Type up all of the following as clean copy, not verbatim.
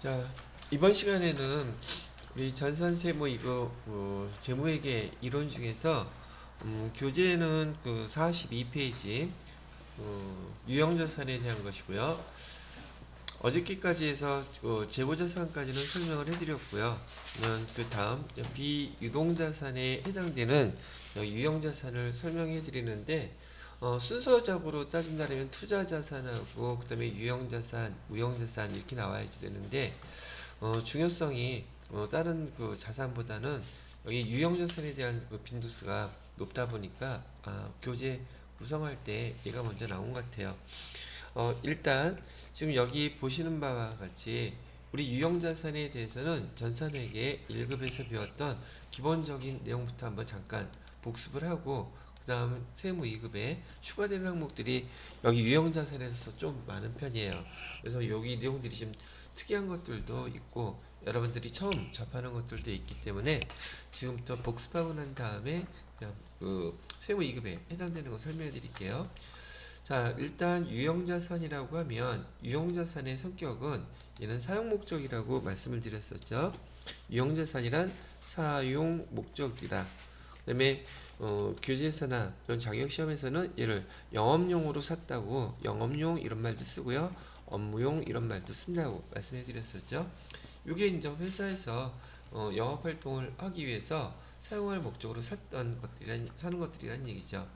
자, 이번 시간에는 우리 전산세무 이거 재무회계 이론 중에서 교재는 그 42페이지 유형자산에 대한 것이고요. 어저께까지 해서 재고자산까지는 설명을 해드렸고요. 그 다음 비유동자산에 해당되는 유형자산을 설명해 드리는데 순서적으로 따진다면 투자자산하고 그 다음에 유형자산, 무형자산 이렇게 나와야지 되는데 중요성이 다른 그 자산보다는 여기 유형자산에 대한 그 빈도수가 높다 보니까 교재 구성할 때 얘가 먼저 나온 것 같아요. 일단 지금 여기 보시는 바와 같이 우리 유형자산에 대해서는 전산회계 1급에서 배웠던 기본적인 내용부터 한번 잠깐 복습을 하고 그 다음 세무 2급에 추가되는 항목들이 여기 유형자산에서 좀 많은 편이에요. 그래서 여기 내용들이 좀 특이한 것들도 있고 여러분들이 처음 접하는 것들도 있기 때문에 지금부터 복습하고 난 다음에 그냥 그 세무 2급에 해당되는 거 설명해 드릴게요. 자, 일단 유형자산이라고 하면 유형자산의 성격은 얘는 사용목적이라고 말씀을 드렸었죠. 유형자산이란 사용목적이다. 그 다음에 교재에서나 이런 자격시험에서는 얘를 영업용으로 샀다고 영업용 이런 말도 쓰고요. 업무용 이런 말도 쓴다고 말씀해 드렸었죠. 이게 이제 회사에서 영업활동을 하기 위해서 사용할 목적으로 사는 것들이란 얘기죠.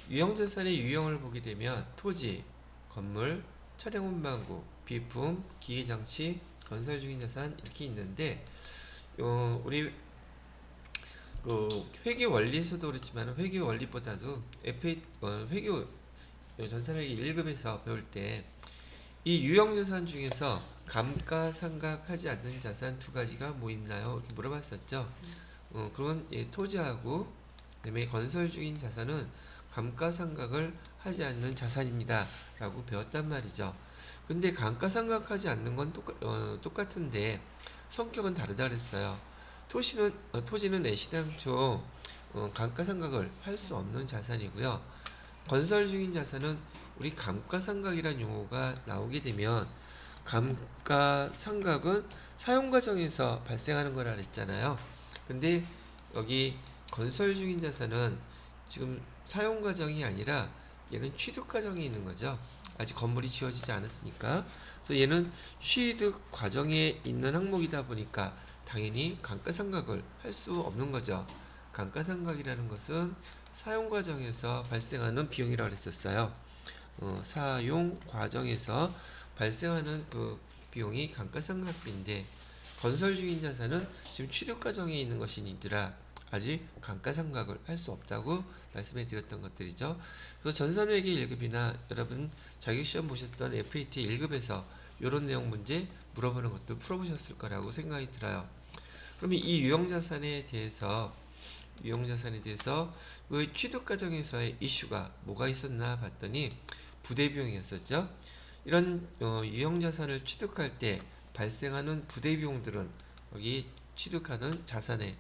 유형자산의 유형을 보게 되면 토지, 건물, 차량 운반구, 비품, 기계장치, 건설 중인 자산 이렇게 있는데 우리 회계 원리에서도 그렇지만 회계 원리보다도 회계 전산회계 1급에서 배울 때 이 유형자산 중에서 감가상각하지 않는 자산 두 가지가 뭐 있나요? 이렇게 물어봤었죠. 그건 토지하고 그다음에 건설 중인 자산은 감가상각을 하지 않는 자산입니다 라고 배웠단 말이죠. 근데 감가상각하지 않는 건 똑같은데 성격은 다르다 그랬어요. 토지는 애시당초 감가상각을 할 수 없는 자산이고요. 건설 중인 자산은 우리 감가상각이라는 용어가 나오게 되면 감가상각은 사용 과정에서 발생하는 거라 그랬잖아요. 근데 여기 건설 중인 자산은 지금 사용 과정이 아니라 얘는 취득 과정에 있는 거죠. 아직 건물이 지어지지 않았으니까. 그래서 얘는 취득 과정에 있는 항목이다 보니까 당연히 감가상각을 할 수 없는 거죠. 감가상각이라는 것은 사용 과정에서 발생하는 비용이라고 했었어요. 사용 과정에서 발생하는 그 비용이 감가상각비인데 건설 중인 자산은 지금 취득 과정에 있는 것이니라 아직 감가상각을 할 수 없다고 말씀해 드렸던 것들이죠. 그래서 전산회계 1급이나 여러분 자격시험 보셨던 FAT 1급에서 이런 내용 문제 물어보는 것도 풀어보셨을 거라고 생각이 들어요. 그러면 이 유형자산에 대해서 그 취득 과정에서의 이슈가 뭐가 있었나 봤더니 부대비용이었었죠. 이런 유형자산을 취득할 때 발생하는 부대비용들은 여기 취득하는 자산에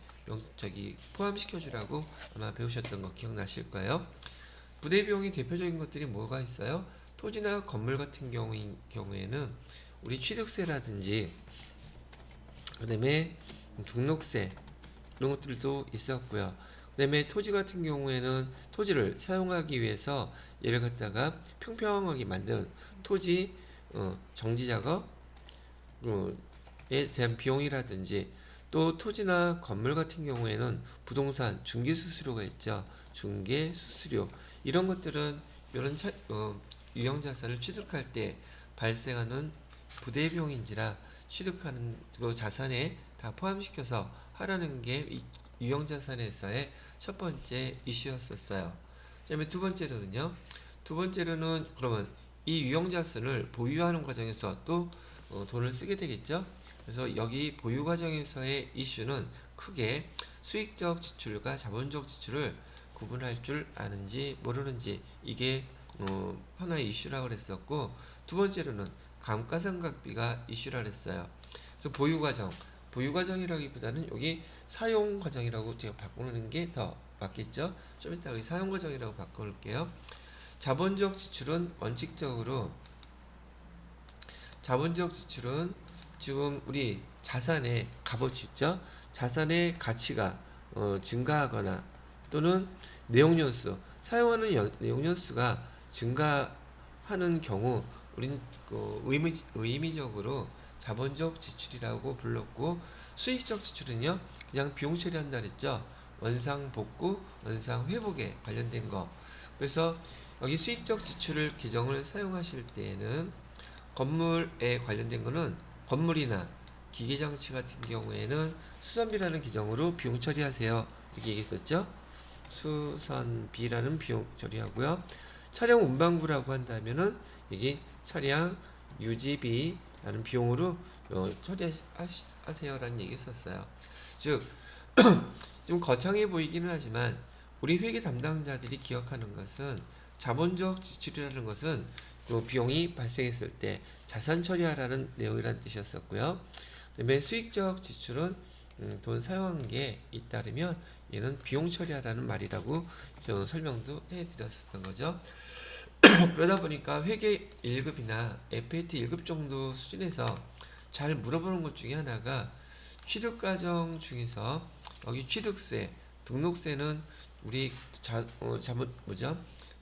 포함시켜주라고 아마 배우셨던 거 기억나실 거예요. 부대비용이 대표적인 것들이 뭐가 있어요? 토지나 건물 같은 경우에는 우리 취득세라든지 그 다음에 등록세 이런 것들도 있었고요. 그 다음에 토지 같은 경우에는 토지를 사용하기 위해서 얘를 갖다가 평평하게 만드는 토지 정지작업에 대한 비용이라든지 또 토지나 건물 같은 경우에는 부동산 중개수수료가 있죠. 중개수수료 이런 것들은 이런 유형자산을 취득할 때 발생하는 부대비용인지라 취득하는 그 자산에 다 포함시켜서 하라는 게 유형자산에서의 첫 번째 이슈였었어요. 그다음에 두 번째로는 그러면 이 유형자산을 보유하는 과정에서 또 돈을 쓰게 되겠죠. 그래서 여기 보유 과정에서의 이슈는 크게 수익적 지출과 자본적 지출을 구분할 줄 아는지 모르는지 이게 하나의 이슈라고 그랬었고 두 번째로는 감가상각비가 이슈라 그랬어요. 그래서 보유 과정이라기보다는 여기 사용 과정이라고 제가 바꾸는 게 더 맞겠죠? 좀 이따 여기 사용 과정이라고 바꿔볼게요. 자본적 지출은 원칙적으로 지금 우리 자산의 값어치 있죠? 자산의 가치가 증가하거나 또는 내용연수 사용하는 내용연수가 증가하는 경우 우리는 의미적으로 자본적 지출이라고 불렀고, 수익적 지출은요 그냥 비용 처리한다 그랬죠. 원상 복구, 원상 회복에 관련된 거. 그래서 여기 수익적 지출을 규정을 사용하실 때에는 건물에 관련된 거는 건물이나 기계장치 같은 경우에는 수선비라는 규정으로 비용 처리하세요, 이렇게 얘기했었죠. 수선비라는 비용 처리하고요. 차량 운반구라고 한다면은 이게 차량 유지비라는 비용으로 처리하세요라는 얘기 했었어요. 즉 좀 거창해 보이기는 하지만 우리 회계 담당자들이 기억하는 것은 자본적 지출이라는 것은 또 비용이 발생했을 때 자산 처리하라는 내용이라는 뜻이었었고요. 그다음에 수익적 지출은 돈 사용한 게 잇따르면 얘는 비용 처리하라는 말이라고 설명도 해드렸었던 거죠. 그러다 보니까 회계 1급이나 FAT 1급 정도 수준에서 잘 물어보는 것 중에 하나가 취득과정 중에서 여기 취득세, 등록세는 우리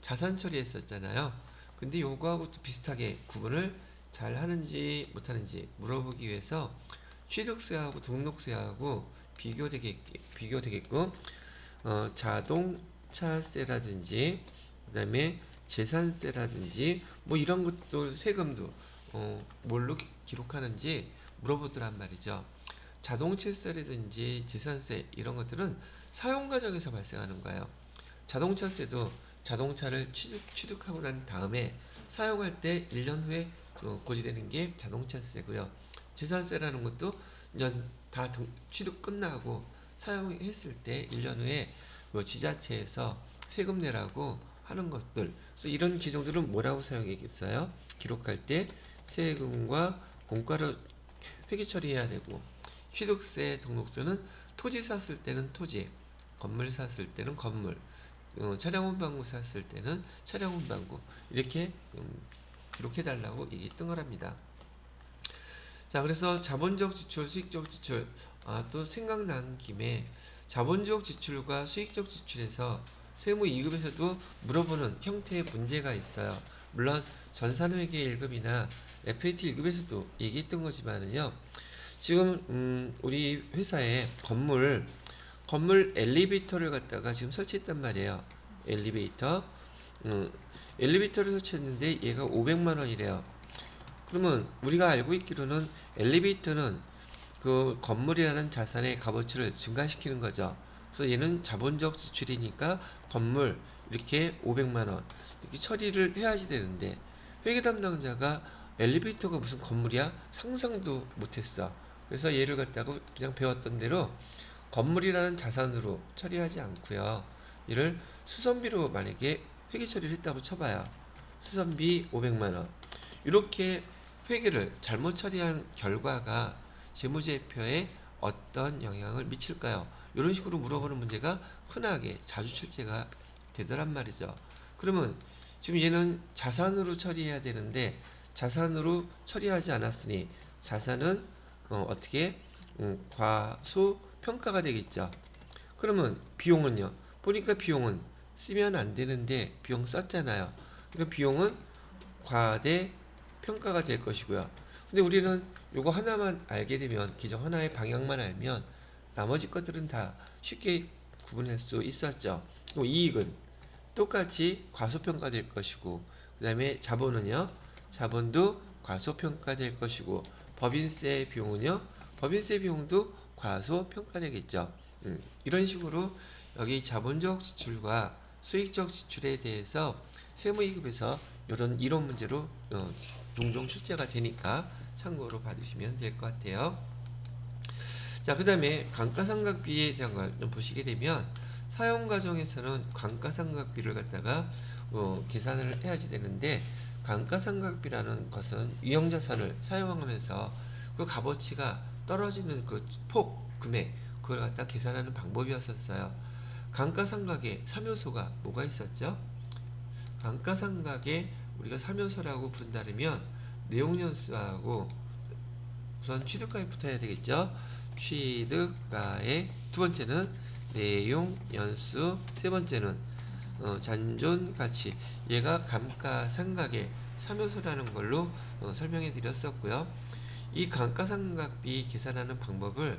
자산 처리했었잖아요. 근데 요거하고 또 비슷하게 구분을 잘 하는지 못하는지 물어보기 위해서 취득세하고 등록세하고 비교되게끔 자동차세라든지 그다음에 재산세라든지 뭐 이런 것들 세금도 뭘로 기록하는지 물어보더란 말이죠. 자동차세라든지 재산세 이런 것들은 사용 과정에서 발생하는 거예요. 자동차세도 자동차를 취득하고 난 다음에 사용할 때 1년 후에 고지되는 게 자동차세고요. 재산세라는 것도 다 취득 끝나고 사용했을 때 1년 후에 지자체에서 세금 내라고 하는 것들. 그래서 이런 규정들은 뭐라고 사용했겠어요? 기록할 때 세금과 공과로 회계 처리해야 되고, 취득세, 등록세는 토지 샀을 때는 토지, 건물 샀을 때는 건물, 차량 운반구 샀을 때는 차량 운반구 이렇게 기록해달라고 얘기했던 거랍니다. 자, 그래서 자본적 지출, 수익적 지출, 또 생각난 김에 자본적 지출과 수익적 지출에서 세무 2급에서도 물어보는 형태의 문제가 있어요. 물론 전산회계 1급이나 FAT 1급에서도 얘기했던 거지만은요. 지금 우리 회사에 건물 엘리베이터를 갖다가 지금 설치했단 말이에요. 엘리베이터를 설치했는데 얘가 500만 원이래요. 그러면 우리가 알고 있기로는 엘리베이터는 그 건물이라는 자산의 값어치를 증가시키는 거죠. 그래서 얘는 자본적 지출이니까 건물 이렇게 500만 원 이렇게 처리를 해야지 되는데, 회계 담당자가 엘리베이터가 무슨 건물이야? 상상도 못했어. 그래서 얘를 갖다가 그냥 배웠던 대로 건물이라는 자산으로 처리하지 않고요. 이를 수선비로 만약에 회계 처리를 했다고 쳐봐요. 수선비 500만 원. 이렇게 회계를 잘못 처리한 결과가 재무제표에 어떤 영향을 미칠까요? 이런 식으로 물어보는 문제가 흔하게 자주 출제가 되더란 말이죠. 그러면 지금 얘는 자산으로 처리해야 되는데 자산으로 처리하지 않았으니 자산은 어떻게 과소평가가 되겠죠. 그러면 비용은요? 보니까 비용은 쓰면 안 되는데 비용 썼잖아요. 그러니까 비용은 과대평가가 될 것이고요. 근데 우리는 요거 하나만 알게 되면, 기존 하나의 방향만 알면 나머지 것들은 다 쉽게 구분할 수 있었죠. 또 이익은 똑같이 과소평가될 것이고, 그 다음에 자본은요, 자본도 과소평가될 것이고, 법인세 비용은요, 법인세 비용도 과소평가되겠죠. 이런 식으로 여기 자본적 지출과 수익적 지출에 대해서 세무 2급에서 이런 이론 문제로 종종 출제가 되니까 참고로 봐주시면 될 것 같아요. 자, 그 다음에 감가상각비에 대한 걸 좀 보시게 되면, 사용 과정에서는 감가상각비를 갖다가 계산을 해야지 되는데, 감가상각비라는 것은 유형자산을 사용하면서 그 값어치가 떨어지는 그 금액, 그걸 갖다 계산하는 방법이었었어요. 감가상각의 3요소가 뭐가 있었죠? 감가상각에 우리가 3요소라고 부른다면 내용연수하고 우선 취득가액부터 해야 되겠죠. 취득가액. 두 번째는 내용, 연수. 세 번째는 잔존 가치. 얘가 감가상각의 3요소라는 걸로 설명해 드렸었고요. 이 감가상각비 계산하는 방법을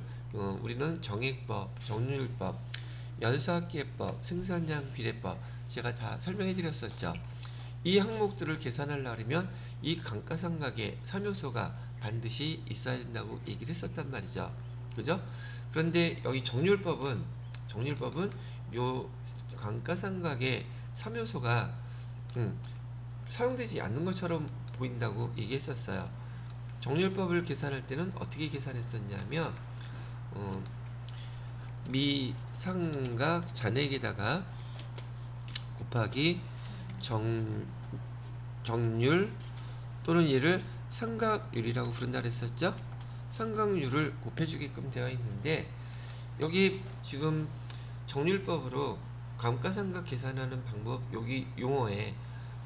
우리는 정액법, 정률법, 연수합계법, 생산량 비례법 제가 다 설명해 드렸었죠. 이 항목들을 계산하려면 이 감가상각의 3요소가 반드시 있어야 된다고 얘기를 했었단 말이죠. 그죠? 그런데 여기 정률법은 요 감가상각의 3요소가 사용되지 않는 것처럼 보인다고 얘기했었어요. 정률법을 계산할 때는 어떻게 계산했었냐면 미상각 잔액에다가 곱하기 정률 또는 얘를 상각률이라고 부른다 그랬었죠. 상각률을 곱해주게끔 되어 있는데 여기 지금 정률법으로 감가상각 계산하는 방법 여기 용어에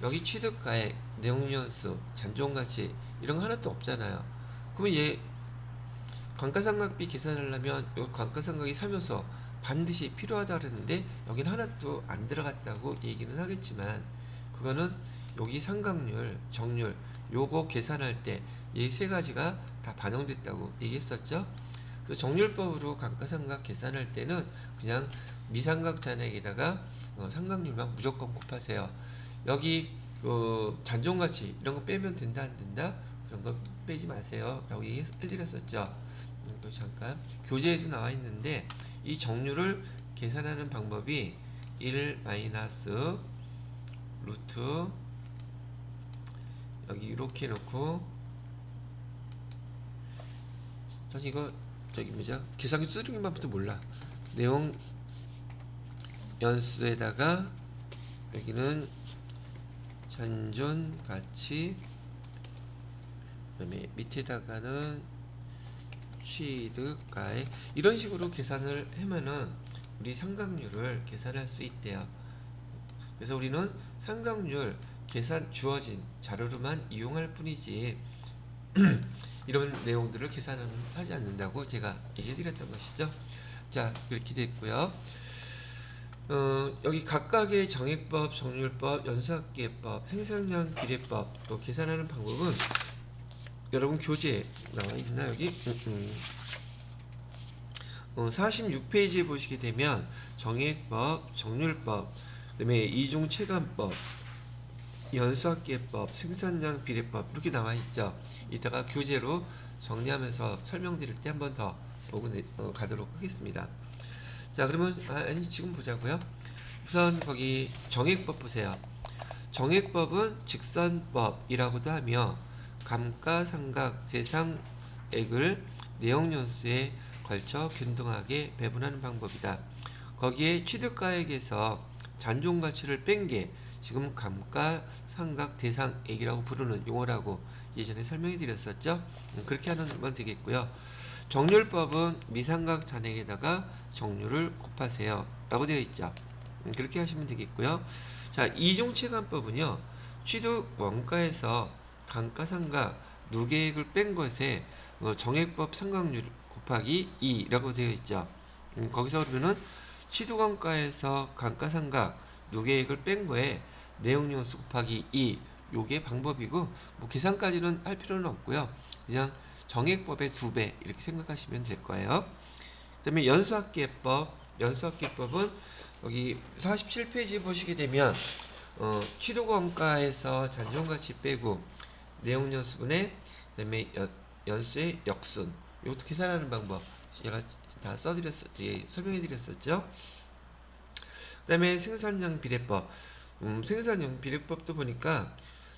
여기 취득가액, 내용연수, 잔존가치 이런 거 하나도 없잖아요. 그러면 얘 감가상각비 계산하려면 요 감가상각이 3요소 반드시 필요하다 그랬는데 여기는 하나도 안 들어갔다고 얘기는 하겠지만 그거는 여기 상각률, 정률 요거 계산할 때 이 세 가지가 다 반영됐다고 얘기했었죠. 그래서 정률법으로 감가상각 계산할 때는 그냥 미상각 잔액에다가 상각률만 무조건 곱하세요. 여기 잔존가치 이런 거 빼면 된다 안 된다? 그런 거 빼지 마세요 라고 얘기해드렸었죠. 잠깐 교재에도 나와 있는데 이 정률을 계산하는 방법이 1 마이너스 루트 여기 이렇게 놓고 사실 이거 저기 뭐죠? 계산기 쓰는 것부터 몰라. 내용 연수에다가 여기는 잔존 가치 그다음에 밑에다가는 취득가액 이런 식으로 계산을 하면은 우리 상각률을 계산할 수 있대요. 그래서 우리는 상각률 계산 주어진 자료로만 이용할 뿐이지 이런 내용들을 계산은 하지 않는다고 제가 얘기해 드렸던 것이죠. 자, 이렇게 됐고요. 여기 각각의 정액법, 정률법, 연수합계법, 생산량 비례법 또 계산하는 방법은 여러분 교재에 나와 있나 여기? 46페이지에 보시게 되면 정액법, 정률법, 그다음에 이중체감법, 연수합계법, 생산량 비례법 이렇게 나와 있죠. 이따가 교재로 정리하면서 설명드릴 때 한 번 더 보고 가도록 하겠습니다. 자, 그러면 아니 지금 보자고요. 우선 거기 정액법 보세요. 정액법은 직선법이라고도 하며 감가상각 대상액을 내용연수에 걸쳐 균등하게 배분하는 방법이다. 거기에 취득가액에서 잔존가치를 뺀 게 지금 감가상각 대상액이라고 부르는 용어라고 예전에 설명해 드렸었죠. 그렇게 하면 되겠고요. 정률법은 미상각 잔액에다가 정률을 곱하세요 라고 되어 있죠. 그렇게 하시면 되겠고요. 자, 이중체감법은요. 취득 원가에서 감가상각 누계액을 뺀 것에 정액법 상각률 곱하기 2라고 되어 있죠. 거기서 그러면은 취득원가에서 감가상각 누계액을 뺀 거에 내용연수 곱하기 2 요게 방법이고 뭐 계산까지는 할 필요는 없고요. 그냥 정액법의 2배 이렇게 생각하시면 될 거예요. 그 다음에 연수합계법은 여기 47페이지 보시게 되면 취득원가에서 잔존가치 빼고 내용연수분의 그 다음에 연수의 역순 이것도 계산하는 방법 제가 다 설명해 드렸었죠. 그 다음에 생산량 비례법 생산량 비례법도 보니까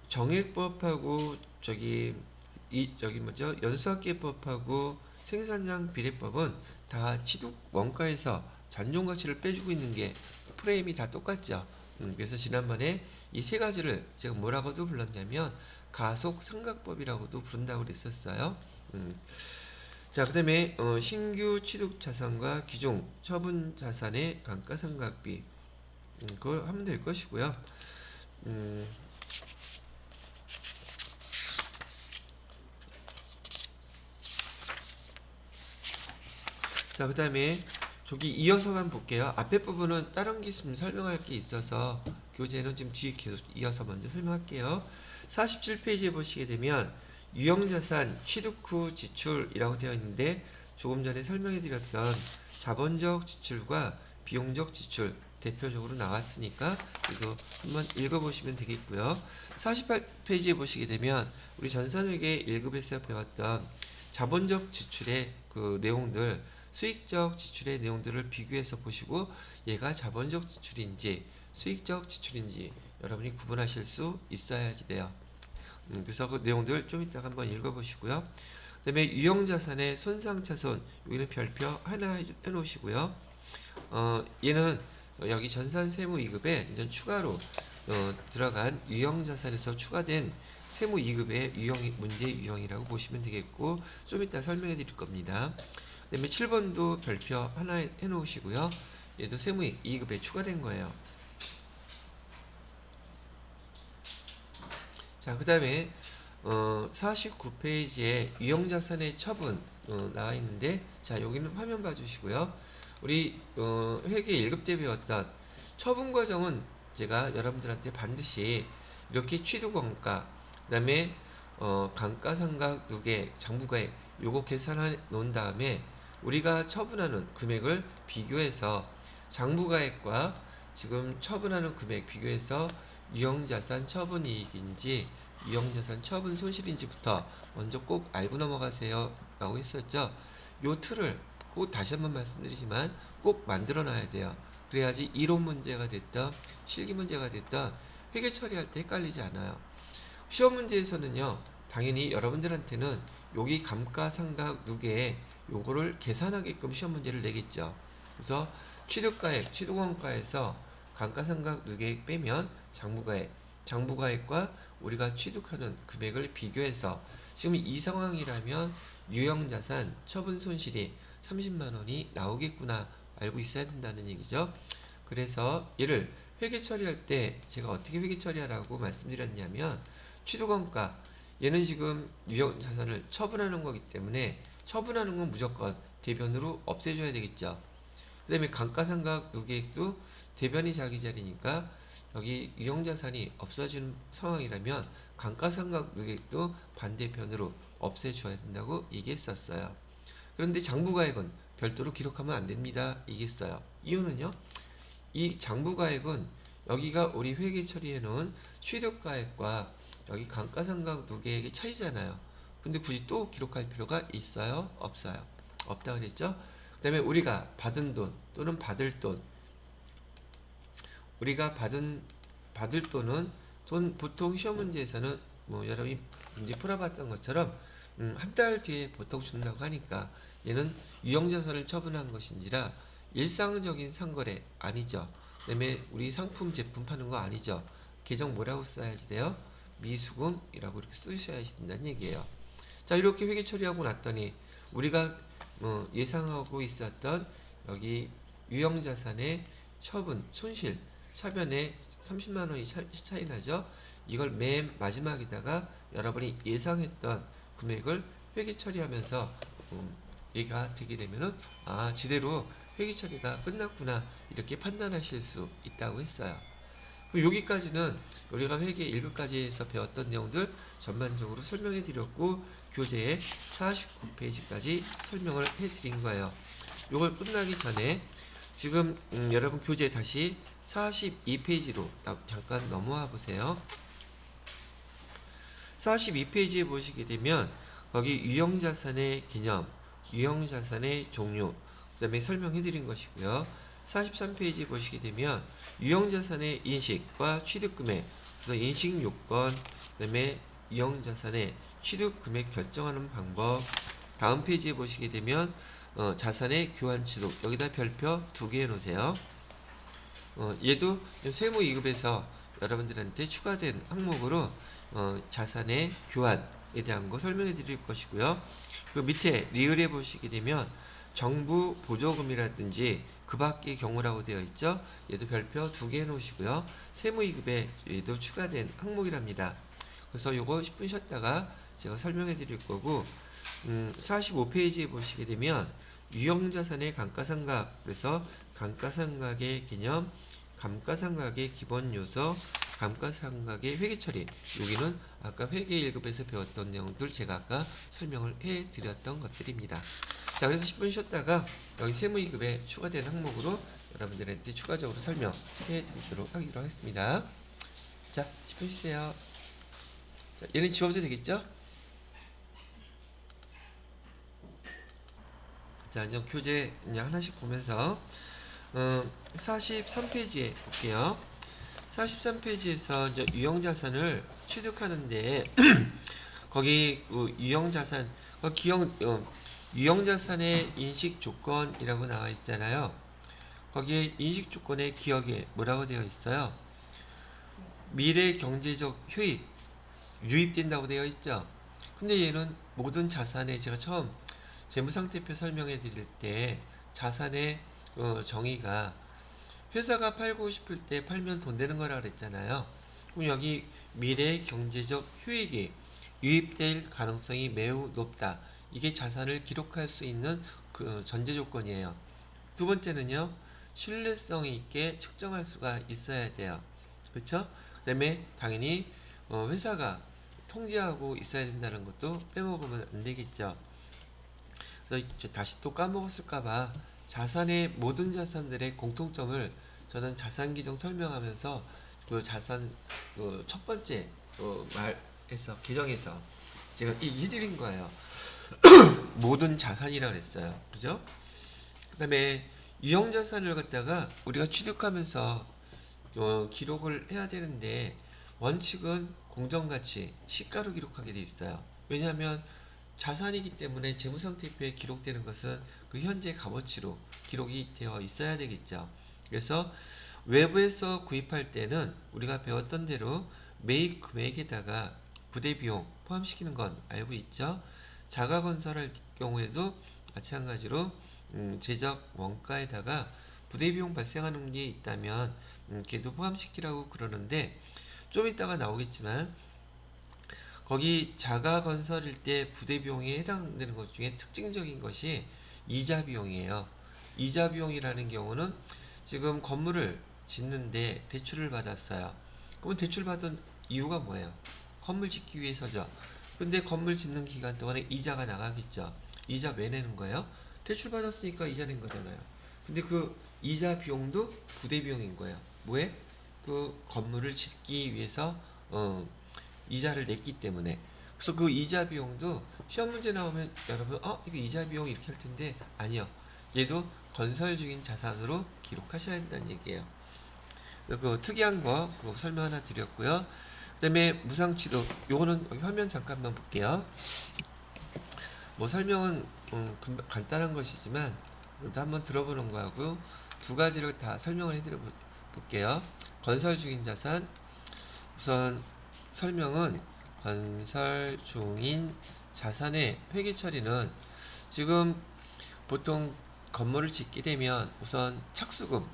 정액법하고 저기 뭐죠 연수합계법하고 생산량 비례법은 다 취득 원가에서 잔존가치를 빼주고 있는 게 프레임이 다 똑같죠. 그래서 지난번에 이 세 가지를 제가 뭐라고도 불렀냐면 가속상각법이라고도 부른다고 그랬었어요. 자, 그 다음에 신규 취득 자산과 기존 처분 자산의 감가상각비 그걸 하면 될 것이고요. 자, 그 다음에 저기 이어서만 볼게요. 앞에 부분은 다른 게 있으면 설명할 게 있어서 교재는 지금 뒤에 계속 이어서 먼저 설명할게요. 47페이지에 보시게 되면 유형자산 취득 후 지출이라고 되어 있는데 조금 전에 설명해 드렸던 자본적 지출과 비용적 지출 대표적으로 나왔으니까 이거 한번 읽어보시면 되겠고요. 48페이지에 보시게 되면 우리 전산회계 1급에서 배웠던 자본적 지출의 그 내용들, 수익적 지출의 내용들을 비교해서 보시고 얘가 자본적 지출인지 수익적 지출인지 여러분이 구분하실 수 있어야지 돼요. 그래서 그 내용들 좀 이따가 한번 읽어보시고요. 그 다음에 유형자산의 손상차손 여기는 별표 하나 해놓으시고요. 얘는 여기 전산세무 2급에 이제 추가로 들어간 유형자산에서 추가된 세무 2급의 문제 유형이라고 보시면 되겠고 좀 이따 설명해 드릴 겁니다. 그 다음에 7번도 별표 하나 해놓으시고요. 얘도 세무 2급에 추가된 거예요. 자, 그 다음에 49페이지에 유형자산의 처분 나와 있는데 자, 여기는 화면 봐주시고요. 우리 회계 1급 때 배웠던 처분 과정은 제가 여러분들한테 반드시 이렇게 취득원가 그 다음에 감가상각 누계 장부가액 요거 계산해 놓은 다음에 우리가 처분하는 금액을 비교해서 장부가액과 지금 처분하는 금액 비교해서 유형자산 처분이익인지 유형자산 처분 손실인지부터 먼저 꼭 알고 넘어가세요 라고 했었죠. 요 틀을 꼭 다시 한번 말씀드리지만 꼭 만들어 놔야 돼요. 그래야지 이론 문제가 됐던 실기 문제가 됐던 회계 처리할 때 헷갈리지 않아요. 시험 문제에서는요 당연히 여러분들한테는 여기 감가상각 누계에 요거를 계산하게끔 시험 문제를 내겠죠. 그래서 취득가액, 취득원가에서 감가상각 누계액 빼면 장부가액과 우리가 취득하는 금액을 비교해서 지금 이 상황이라면 유형자산 처분 손실이 30만 원이 나오겠구나 알고 있어야 된다는 얘기죠. 그래서 얘를 회계 처리할 때 제가 어떻게 회계 처리하라고 말씀드렸냐면 취득원가 얘는 지금 유형자산을 처분하는 거기 때문에 처분하는 건 무조건 대변으로 없애줘야 되겠죠. 그 다음에 감가상각 누계액도 대변이 자기 자리니까 여기 유형자산이 없어지는 상황이라면 감가상각 누계액도 반대편으로 없애줘야 된다고 얘기했었어요. 그런데 장부가액은 별도로 기록하면 안 됩니다. 얘기했어요. 이유는요. 이 장부가액은 여기가 우리 회계 처리해 놓은 취득가액과 여기 감가상각 누계액의 차이잖아요. 근데 굳이 또 기록할 필요가 있어요? 없어요? 없다 그랬죠? 그 다음에 우리가 받은 돈 또는 받을 돈 우리가 받을 돈은 보통 시험 문제에서는 뭐 여러분이 문제 풀어봤던 것처럼 한 달 뒤에 보통 준다고 하니까 얘는 유형자산을 처분한 것인지라 일상적인 상거래 아니죠. 그다음에 우리 상품 제품 파는 거 아니죠. 계정 뭐라고 써야지 돼요? 미수금이라고 이렇게 쓰셔야지 된다는 얘기예요. 자, 이렇게 회계 처리하고 났더니 우리가 예상하고 있었던 여기 유형자산의 처분 손실 차변에 30만 원이 차이 나죠. 이걸 맨 마지막에다가 여러분이 예상했던 금액을 회계 처리하면서 얘가 되게 되면은 지대로 회계 처리가 끝났구나 이렇게 판단하실 수 있다고 했어요. 여기까지는 우리가 회계 1급까지에서 배웠던 내용들 전반적으로 설명해 드렸고 교재의 49페이지까지 설명을 해 드린 거예요. 요걸 끝나기 전에 지금 여러분 교재 다시 42페이지로 잠깐 넘어와 보세요. 42페이지에 보시게 되면 거기 유형자산의 개념, 유형자산의 종류 그 다음에 설명해 드린 것이고요. 43페이지 보시게 되면 유형자산의 인식과 취득금액, 그래서 인식요건, 그 다음에 유형자산의 취득금액 결정하는 방법. 다음 페이지에 보시게 되면 자산의 교환 취득, 여기다 별표 2개 해놓으세요. 얘도 세무 2급에서 여러분들한테 추가된 항목으로 자산의 교환에 대한 거 설명해 드릴 것이고요. 그 밑에 리을에 보시게 되면 정부 보조금이라든지 그 밖의 경우라고 되어 있죠. 얘도 별표 2개 해놓으시고요. 세무 2급에 얘도 추가된 항목이랍니다. 그래서 요거 10분 쉬었다가 제가 설명해 드릴 거고 45페이지에 보시게 되면 유형자산의 감가상각, 그래서 감가상각의 개념, 감가상각의 기본 요소, 감가상각의 회계처리. 여기는 아까 회계 1급에서 배웠던 내용들 제가 아까 설명을 해드렸던 것들입니다. 자, 그래서 10분 쉬었다가 여기 세무 2급에 추가된 항목으로 여러분들한테 추가적으로 설명해 드리도록 하기로 하겠습니다. 자, 10분 쉬세요. 자, 얘는 지워도 되겠죠? 자, 이제 교재 이제 하나씩 보면서 43페이지에 볼게요. 43페이지에서 이제 유형자산을 취득하는데 거기 유형자산 유형자산의 인식조건이라고 나와 있잖아요. 거기에 인식조건의 기억에 뭐라고 되어 있어요? 미래 경제적 효익 유입된다고 되어 있죠. 근데 얘는 모든 자산에 제가 처음 재무상태표 설명해 드릴 때 자산의 정의가 회사가 팔고 싶을 때 팔면 돈 되는 거라 그랬잖아요. 그럼 여기 미래 경제적 효익이 유입될 가능성이 매우 높다. 이게 자산을 기록할 수 있는 그 전제 조건이에요. 두 번째는요, 신뢰성 있게 측정할 수가 있어야 돼요. 그렇죠? 그다음에 당연히 회사가 통제하고 있어야 된다는 것도 빼먹으면 안 되겠죠. 그래서 다시 또 까먹었을까봐 자산의 모든 자산들의 공통점을 저는 자산 기종 설명하면서 그 자산 첫 번째 말에서 기정에서 제가 얘기해드린 거예요. 모든 자산이라고 했어요. 그죠? 그다음에 유형 자산을 갖다가 우리가 취득하면서 기록을 해야 되는데 원칙은 공정가치, 시가로 기록하게 돼 있어요. 왜냐하면 자산이기 때문에 재무상태표에 기록되는 것은 그 현재 값어치로 기록이 되어 있어야 되겠죠. 그래서 외부에서 구입할 때는 우리가 배웠던 대로 매입 금액에다가 부대 비용 포함시키는 건 알고 있죠. 자가 건설할 경우에도 마찬가지로 제작 원가에다가 부대 비용 발생하는 게 있다면 걔도 포함시키라고 그러는데 좀 이따가 나오겠지만 거기 자가 건설일 때 부대 비용에 해당되는 것 중에 특징적인 것이 이자 비용이에요. 이자 비용이라는 경우는 지금 건물을 짓는데 대출을 받았어요. 그럼 대출 받은 이유가 뭐예요? 건물 짓기 위해서죠. 근데 건물 짓는 기간 동안에 이자가 나가겠죠. 이자 왜 내는 거예요? 대출 받았으니까 이자 낸 거잖아요. 근데 그 이자 비용도 부대 비용인 거예요. 뭐에? 그 건물을 짓기 위해서 이자를 냈기 때문에. 그래서 그 이자 비용도 시험 문제 나오면 여러분 이거 이자 비용 이렇게 할 텐데 아니요. 얘도 건설 중인 자산으로 기록하셔야 한다는 얘기예요. 그 특이한 거 그거 설명 하나 드렸고요. 그다음에 무상취득 요거는 여기 화면 잠깐만 볼게요. 뭐 설명은 간단한 것이지만 한번 들어보는 거하고 두 가지를 다 설명을 해드려 볼게요. 건설 중인 자산 우선 설명은 건설 중인 자산의 회계 처리는 지금 보통 건물을 짓게 되면 우선 착수금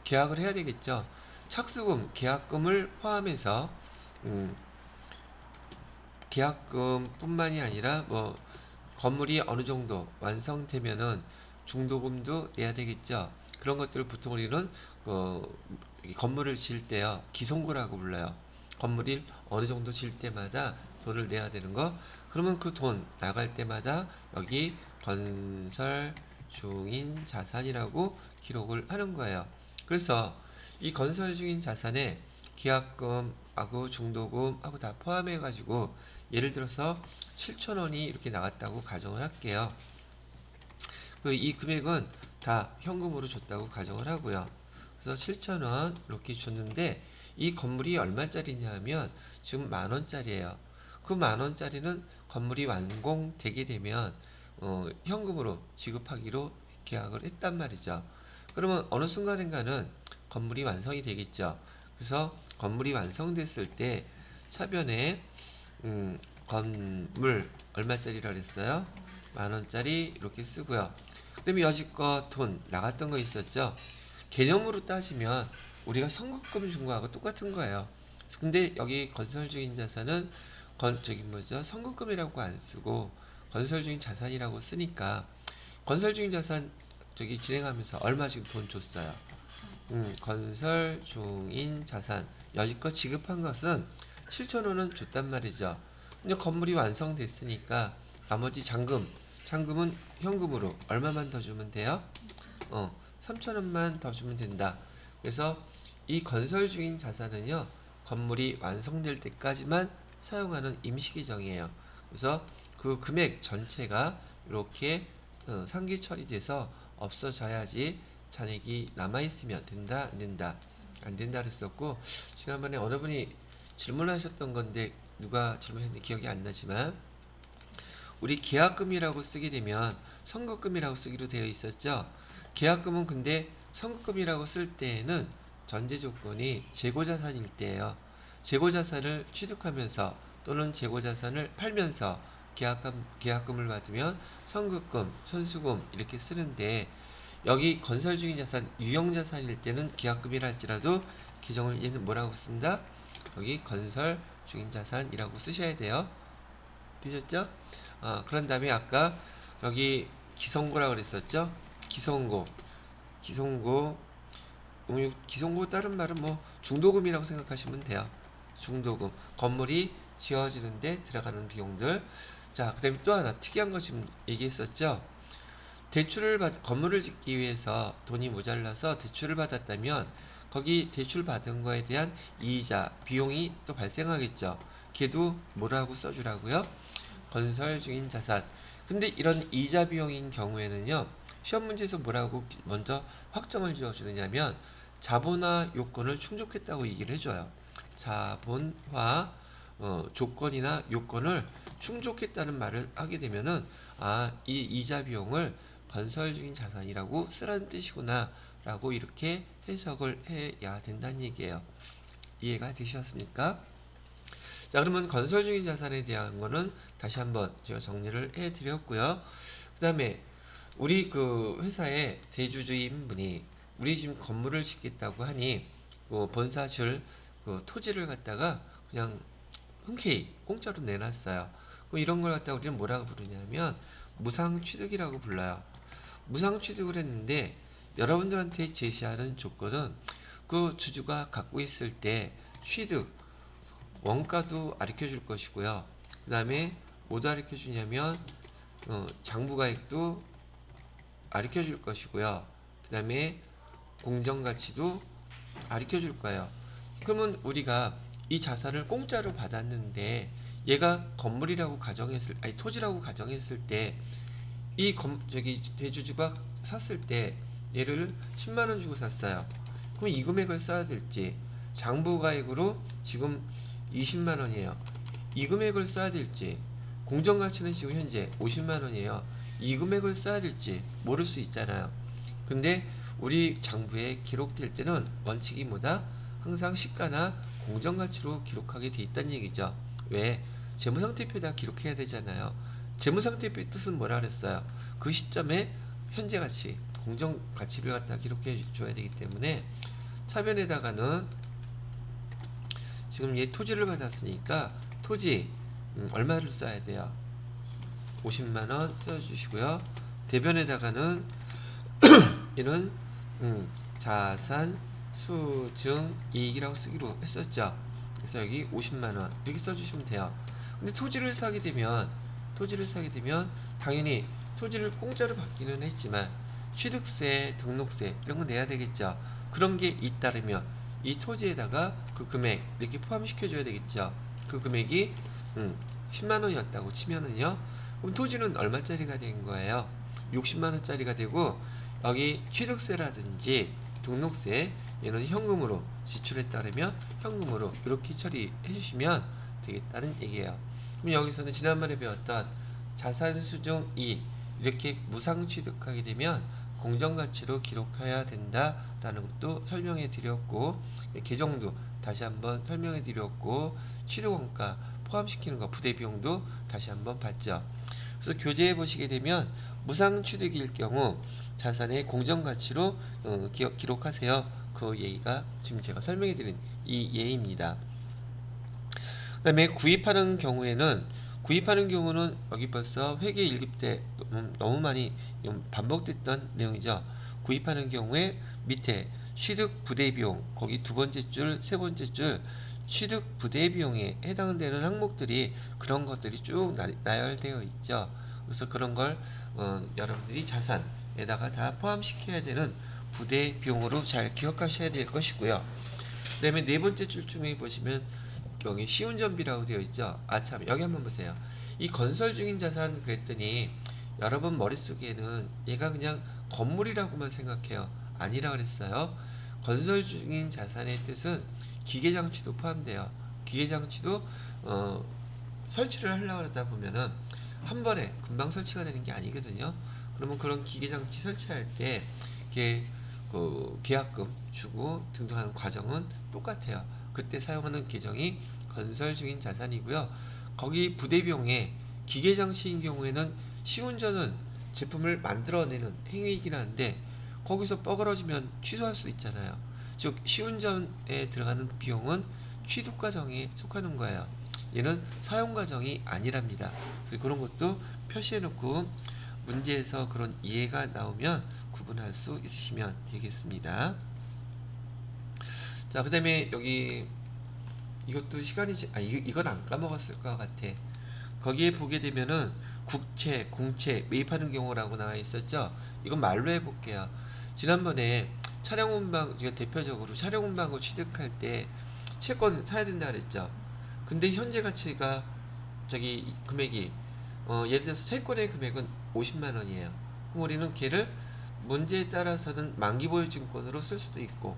계약을 해야 되겠죠. 착수금 계약금을 포함해서 계약금뿐만이 아니라 뭐 건물이 어느 정도 완성되면은 중도금도 내야 되겠죠. 그런 것들을 보통 우리는 건물을 지을 때요 기송고라고 불러요. 건물이 어느 정도 지을 때마다 돈을 내야 되는 거. 그러면 그 돈 나갈 때마다 여기 건설 중인 자산이라고 기록을 하는 거예요. 그래서 이 건설 중인 자산에 계약금하고 중도금하고 다 포함해 가지고 예를 들어서 7,000원이 이렇게 나갔다고 가정을 할게요. 이 금액은 다 현금으로 줬다고 가정을 하고요. 그래서 7,000원 이렇게 줬는데 이 건물이 얼마짜리냐 하면 지금 10,000원짜리예요. 그 10,000원짜리는 건물이 완공되게 되면 현금으로 지급하기로 계약을 했단 말이죠. 그러면 어느 순간인가는 건물이 완성이 되겠죠. 그래서 건물이 완성됐을 때 차변에 건물 얼마짜리라고 했어요? 10,000원짜리 이렇게 쓰고요. 그다음에 여지껏 돈 나갔던 거 있었죠. 개념으로 따지면 우리가 선급금 준 거하고 똑같은 거예요. 근데 여기 건설 중인 자산은 선급금이라고 안 쓰고 건설 중인 자산이라고 쓰니까 건설 중인 자산 저기 진행하면서 얼마 지금 돈 줬어요. 건설 중인 자산 여지껏 지급한 것은 7,000원은 줬단 말이죠. 근데 건물이 완성됐으니까 나머지 잔금은 현금으로 얼마만 더 주면 돼요? 3,000원만 더 주면 된다. 그래서 이 건설 중인 자산은요, 건물이 완성될 때까지만 사용하는 임시계정이에요. 그래서 그 금액 전체가 이렇게 상기 처리돼서 없어져야지 잔액이 남아있으면 된다, 안 된다? 안 된다 그랬었고, 지난번에 어느 분이 질문하셨던 건데 누가 질문하셨는지 기억이 안 나지만, 우리 계약금이라고 쓰게 되면 선급금이라고 쓰기로 되어 있었죠. 계약금은 근데 선급금이라고 쓸 때에는 전제 조건이 재고자산일 때예요. 재고자산을 취득하면서 또는 재고자산을 팔면서 계약금을 받으면 선급금, 선수금 이렇게 쓰는데, 여기 건설 중인 자산, 유형자산일 때는 계약금이라 할지라도 규정을 얘는 뭐라고 쓴다? 여기 건설 중인 자산이라고 쓰셔야 돼요. 되셨죠? 그런 다음에 아까 여기 기성고라고 그랬었죠? 기성고 다른 말은 뭐 중도금이라고 생각하시면 돼요. 중도금, 건물이 지어지는데 들어가는 비용들. 자, 그 다음에 또 하나 특이한 거 지금 얘기했었죠? 건물을 짓기 위해서 돈이 모자라서 대출을 받았다면 거기 대출 받은 거에 대한 이자, 비용이 또 발생하겠죠. 걔도 뭐라고 써주라고요? 건설 중인 자산. 근데 이런 이자 비용인 경우에는요, 시험 문제에서 뭐라고 먼저 확정을 지어주느냐면 자본화 요건을 충족했다고 얘기를 해줘요. 자본화 조건이나 요건을 충족했다는 말을 하게 되면은 이 이자 비용을 건설 중인 자산이라고 쓰라는 뜻이구나 라고 이렇게 해석을 해야 된다는 얘기예요. 이해가 되셨습니까? 자, 그러면 건설 중인 자산에 대한 거는 다시 한번 제가 정리를 해 드렸고요. 그 다음에 우리 그 회사의 대주주인 분이 우리 지금 건물을 짓겠다고 하니 그 본사 줄 그 토지를 갖다가 그냥 흔쾌히 공짜로 내놨어요. 그럼 이런 걸 갖다가 우리는 뭐라고 부르냐면 무상취득이라고 불러요. 무상취득을 했는데 여러분들한테 제시하는 조건은 그 주주가 갖고 있을 때 취득 원가도 알려 줄 것이고요. 그 다음에 뭐도 알려 주냐면 장부가액도 알려 줄 것이고요. 그 다음에 공정가치도 알려 줄 거예요. 그러면 우리가 이 자산을 공짜로 받았는데 얘가 건물이라고 토지라고 가정했을 때 이 대주주가 샀을 때 얘를 10만 원 주고 샀어요. 그럼 이 금액을 써야 될지, 장부가액으로 지금 20만 원이에요. 이 금액을 써야 될지, 공정가치는 지금 현재 50만 원이에요. 이 금액을 써야 될지 모를 수 있잖아요. 근데 우리 장부에 기록될 때는 원칙이 뭐다? 항상 시가나 공정가치로 기록하게 돼 있다는 얘기죠. 왜? 재무상태표에다 기록해야 되잖아요. 재무상태표의 뜻은 뭐라 그랬어요? 그 시점에 현재 가치, 공정 가치를 갖다 기록해 줘야 되기 때문에 차변에다가는 지금 얘 토지를 받았으니까 토지 얼마를 써야 돼요? 50만 원 써주시고요. 대변에다가는 얘는 자산 수증 이익이라고 쓰기로 했었죠. 그래서 여기 50만 원 이렇게 써주시면 돼요. 근데 토지를 사게 되면 당연히 토지를 공짜로 받기는 했지만 취득세, 등록세 이런 거 내야 되겠죠. 그런 게 잇따르면 이 토지에다가 그 금액 이렇게 포함시켜 줘야 되겠죠. 그 금액이 10만 원이었다고 치면은요, 그럼 토지는 얼마짜리가 된 거예요? 60만 원짜리가 되고, 여기 취득세라든지 등록세 얘는 현금으로 지출에 따르면 현금으로 이렇게 처리해 주시면 되겠다는 얘기예요. 그럼 여기서는 지난번에 배웠던 자산 수중 2 이렇게 무상 취득하게 되면 공정가치로 기록해야 된다라는 것도 설명해 드렸고, 계정도 다시 한번 설명해 드렸고, 취득원가 포함시키는 거 부대 비용도 다시 한번 봤죠. 그래서 교재에 보시게 되면 무상 취득일 경우 자산의 공정가치로 기록하세요. 그 예의가 지금 제가 설명해 드린 이 예입니다. 그 다음에 구입하는 경우에는 구입하는 경우는 여기 벌써 회계 1급 때 너무 많이 반복됐던 내용이죠. 구입하는 경우에 밑에 취득 부대 비용, 거기 두 번째 줄, 세 번째 줄 취득 부대 비용에 해당되는 항목들이 그런 것들이 쭉 나열되어 있죠. 그래서 그런 걸 여러분들이 자산에다가 다 포함시켜야 되는 부대 비용으로 잘 기억하셔야 될 것이고요. 그 다음에 네 번째 줄쯤에 보시면 여기 시운전비라고 되어 있죠. 참, 여기 한번 보세요. 이 건설 중인 자산 그랬더니 여러분 머릿속에는 얘가 그냥 건물이라고만 생각해요. 아니라 그랬어요. 건설 중인 자산의 뜻은 기계장치도 포함돼요. 기계장치도 설치를 하려고 하다 보면은 한 번에 금방 설치가 되는 게 아니거든요. 그러면 그런 기계장치 설치할 때 이게 그 계약금 주고 등등하는 과정은 똑같아요. 그때 사용하는 계정이 건설 중인 자산이고요. 거기 부대 비용에 기계장치인 경우에는 시운전은 제품을 만들어내는 행위이긴 한데 거기서 뻐그러지면 취소할 수 있잖아요. 즉 시운전에 들어가는 비용은 취득 과정에 속하는 거예요. 얘는 사용 과정이 아니랍니다. 그래서 그런 것도 표시해 놓고 문제에서 그런 이해가 나오면 구분할 수 있으시면 되겠습니다. 자, 그 다음에 여기 이것도 시간이 이건 안 까먹었을 것 같아. 거기에 보게 되면은 국채, 공채 매입하는 경우라고 나와 있었죠. 이건 말로 해볼게요. 지난번에 차량 운반, 제가 대표적으로 차량 운반을 취득할 때 채권 사야 된다 그랬죠. 근데 현재 가치가 저기 금액이 예를 들어서 채권의 금액은 50만 원이에요. 그럼 우리는 걔를 문제에 따라서는 만기 보유증권으로 쓸 수도 있고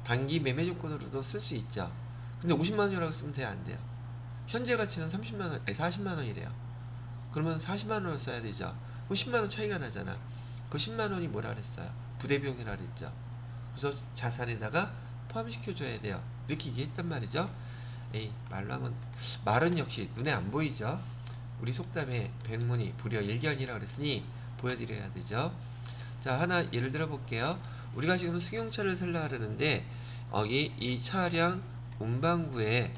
단기 매매증권으로도 쓸 수 있죠. 근데 50만 원이라고 쓰면 돼요, 안 돼요? 현재 가치는 30만 원, 40만 원이래요. 그러면 40만 원을 써야 되죠. 그럼 10만 원 차이가 나잖아. 그 10만 원이 뭐라 그랬어요? 부대 비용이라 그랬죠. 그래서 자산에다가 포함시켜 줘야 돼요. 이렇게 얘기했단 말이죠. 말로 하면 말은 역시 눈에 안 보이죠. 우리 속담에 백문이 불여 일견이라 그랬으니 보여드려야 되죠. 자, 하나 예를 들어 볼게요. 우리가 지금 승용차를 살려 하려는데 여기 이 차량 운반구에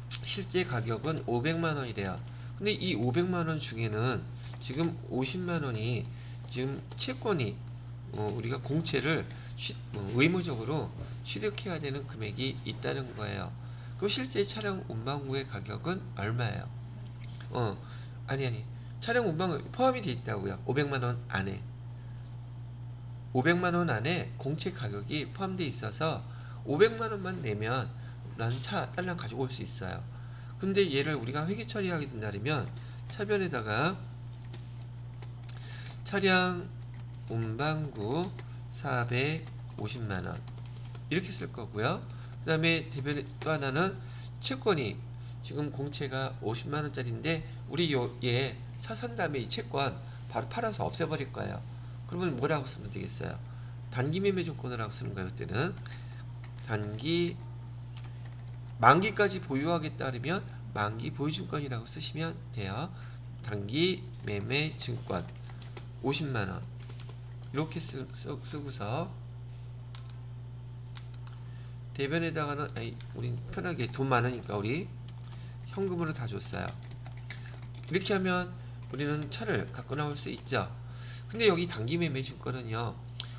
실제 가격은 500만 원이래요. 근데 이 500만 원 중에는 지금 50만 원이 지금 채권이 우리가 공채를 의무적으로 취득해야 되는 금액이 있다는 거예요. 그럼 실제 차량 운반구의 가격은 얼마예요? 아니 차량 운반은 포함이 돼 있다고요. 500만 원 안에 500만 원 안에 공채 가격이 포함되어 있어서 500만 원만 내면 나는 차 딸랑 가지고 올 수 있어요. 근데 얘를 우리가 회계 처리하게 된다면 차변에다가 차량 운반구 450만 원 이렇게 쓸 거고요. 그 다음에 대변에 또 하나는 채권이 지금 공채가 50만 원짜리인데 우리 얘 차 산 다음에 이 채권 바로 팔아서 없애버릴 거예요. 그러면 뭐라고 쓰면 되겠어요? 단기 매매 조건이라고 쓰는 거예요. 그때는 단기 만기까지 보유하겠다 그러면 만기 보유증권이라고 쓰시면 돼요. 단기 매매 증권 50만 원 이렇게 쓰고서 대변에다가는 우린 편하게 돈 많으니까 우리 현금으로 다 줬어요. 이렇게 하면 우리는 차를 갖고 나올 수 있죠. 근데 여기 단기 매매 증권은요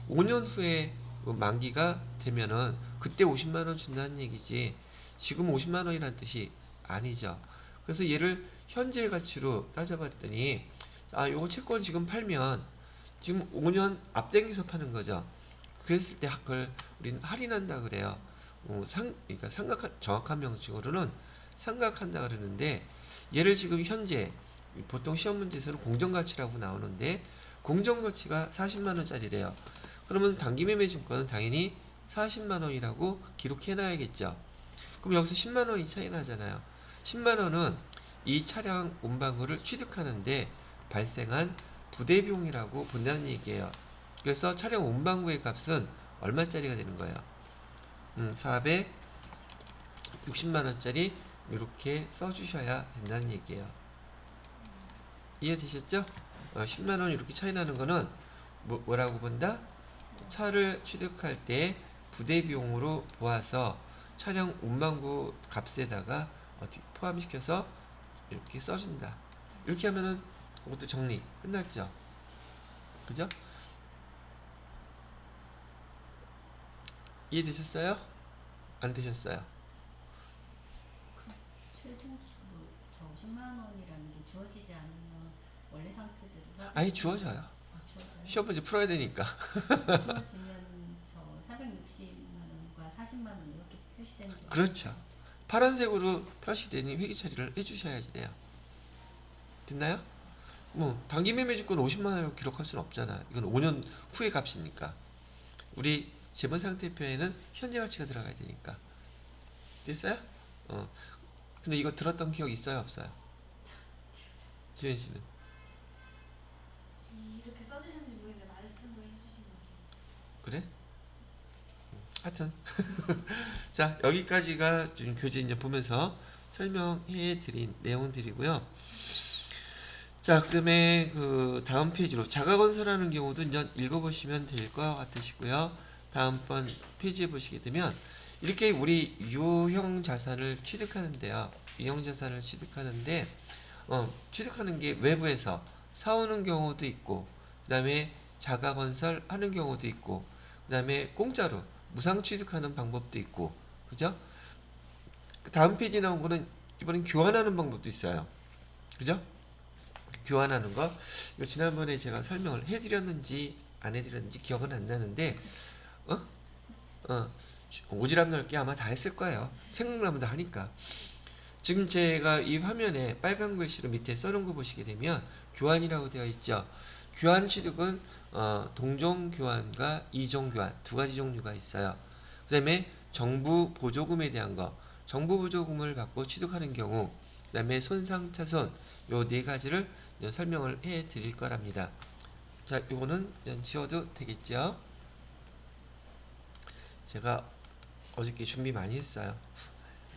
5년 후에 만기가 되면은 그때 50만 원 준다는 얘기지 지금 50만 원이란 뜻이 아니죠. 그래서 얘를 현재 가치로 따져봤더니 요거 채권 지금 팔면 지금 5년 앞당겨서 파는 거죠. 그랬을 때 그걸 우리는 할인한다 그래요. 그러니까 정확한 명칭으로는 상각한다 그러는데 얘를 지금 현재 보통 시험 문제에서는 공정가치라고 나오는데 공정가치가 40만 원짜리래요. 그러면 단기 매매 증권은 당연히 40만 원이라고 기록해 놔야겠죠. 그럼 여기서 10만 원이 차이 나잖아요. 10만 원은 이 차량 운반구를 취득하는데 발생한 부대 비용이라고 본다는 얘기예요. 그래서 차량 운반구의 값은 얼마짜리가 되는 거예요? 460만 원짜리 이렇게 써주셔야 된다는 얘기예요. 이해되셨죠? 10만 원 이렇게 차이 나는 거는 뭐라고 본다? 차를 취득할 때 부대 비용으로 보아서 차량 운반구 값에다가 포함시켜서 이렇게 써준다. 이렇게 하면은 그것도 정리 끝났죠. 그죠? 이해되셨어요? 안 되셨어요? 최종 저 10만 원이라는 게 주어지지 않으면 원래 상태대로 아니 주어져요. 주어져요? 시험 문제 풀어야 되니까. 주어지면 저 460만 원과 40만 원 이렇게 표시되는 거 그렇죠. 파란색으로 표시되는 회계 처리를 해주셔야지 돼요. 됐나요? 뭐 단기 매매 주권 50만 원을 기록할 수는 없잖아. 이건 5년 후의 값이니까. 우리 재무 상태표에는 현재 가치가 들어가야 되니까. 됐어요? 근데 이거 들었던 기억 있어요, 없어요? 지은 씨는? 이렇게 써주셨는지 모르겠는데 말씀을 해주신 거예요. 그래? 하여튼 자 여기까지가 지금 교재 이제 보면서 설명해 드린 내용들이고요. 자 그다음에 그 다음 페이지로 자가건설하는 경우도 이제 읽어보시면 될 것 같으시고요. 다음번 페이지에 보시게 되면 이렇게 우리 유형 자산을 취득하는데요. 유형 자산을 취득하는데 취득하는 게 외부에서 사오는 경우도 있고 그 다음에 자가건설 하는 경우도 있고 그 다음에 공짜로 무상 취득하는 방법도 있고 그죠? 그 다음 페이지에 나온 거는 이번엔 교환하는 방법도 있어요. 그죠? 교환하는 거 이거 지난번에 제가 설명을 해드렸는지 안 해드렸는지 기억은 안 나는데 오지랖 넓게 아마 다 했을 거예요. 생각나면 다 하니까. 지금 제가 이 화면에 빨간 글씨로 밑에 써놓은 거 보시게 되면 교환이라고 되어 있죠. 교환 취득은 동종 교환과 이종 교환 두 가지 종류가 있어요. 그 다음에 정부 보조금에 대한 거, 정부 보조금을 받고 취득하는 경우, 그 다음에 손상차손 요 네 가지를 설명을 해 드릴 거랍니다. 자, 요거는 지워도 되겠죠? 제가 어저께 준비 많이 했어요.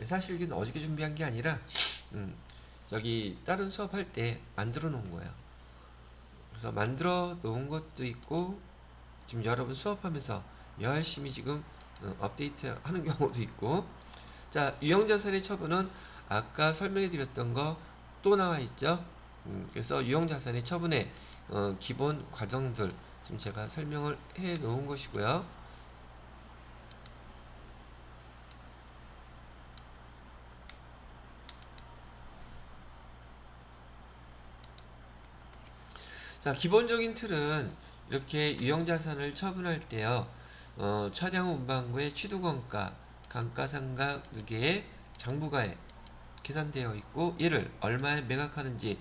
사실 이건 어저께 준비한 게 아니라 여기 다른 수업할 때 만들어 놓은 거예요. 그래서 만들어 놓은 것도 있고 지금 여러분 수업하면서 열심히 지금 업데이트 하는 경우도 있고. 자 유형자산의 처분은 아까 설명해 드렸던 거 또 나와 있죠. 그래서 유형자산의 처분의 기본 과정들 지금 제가 설명을 해 놓은 것이고요. 자, 기본적인 틀은 이렇게 유형자산을 처분할 때요. 차량 운반구의 취득원가, 감가상각 누계의 장부가액 계산되어 있고 얘를 얼마에 매각하는지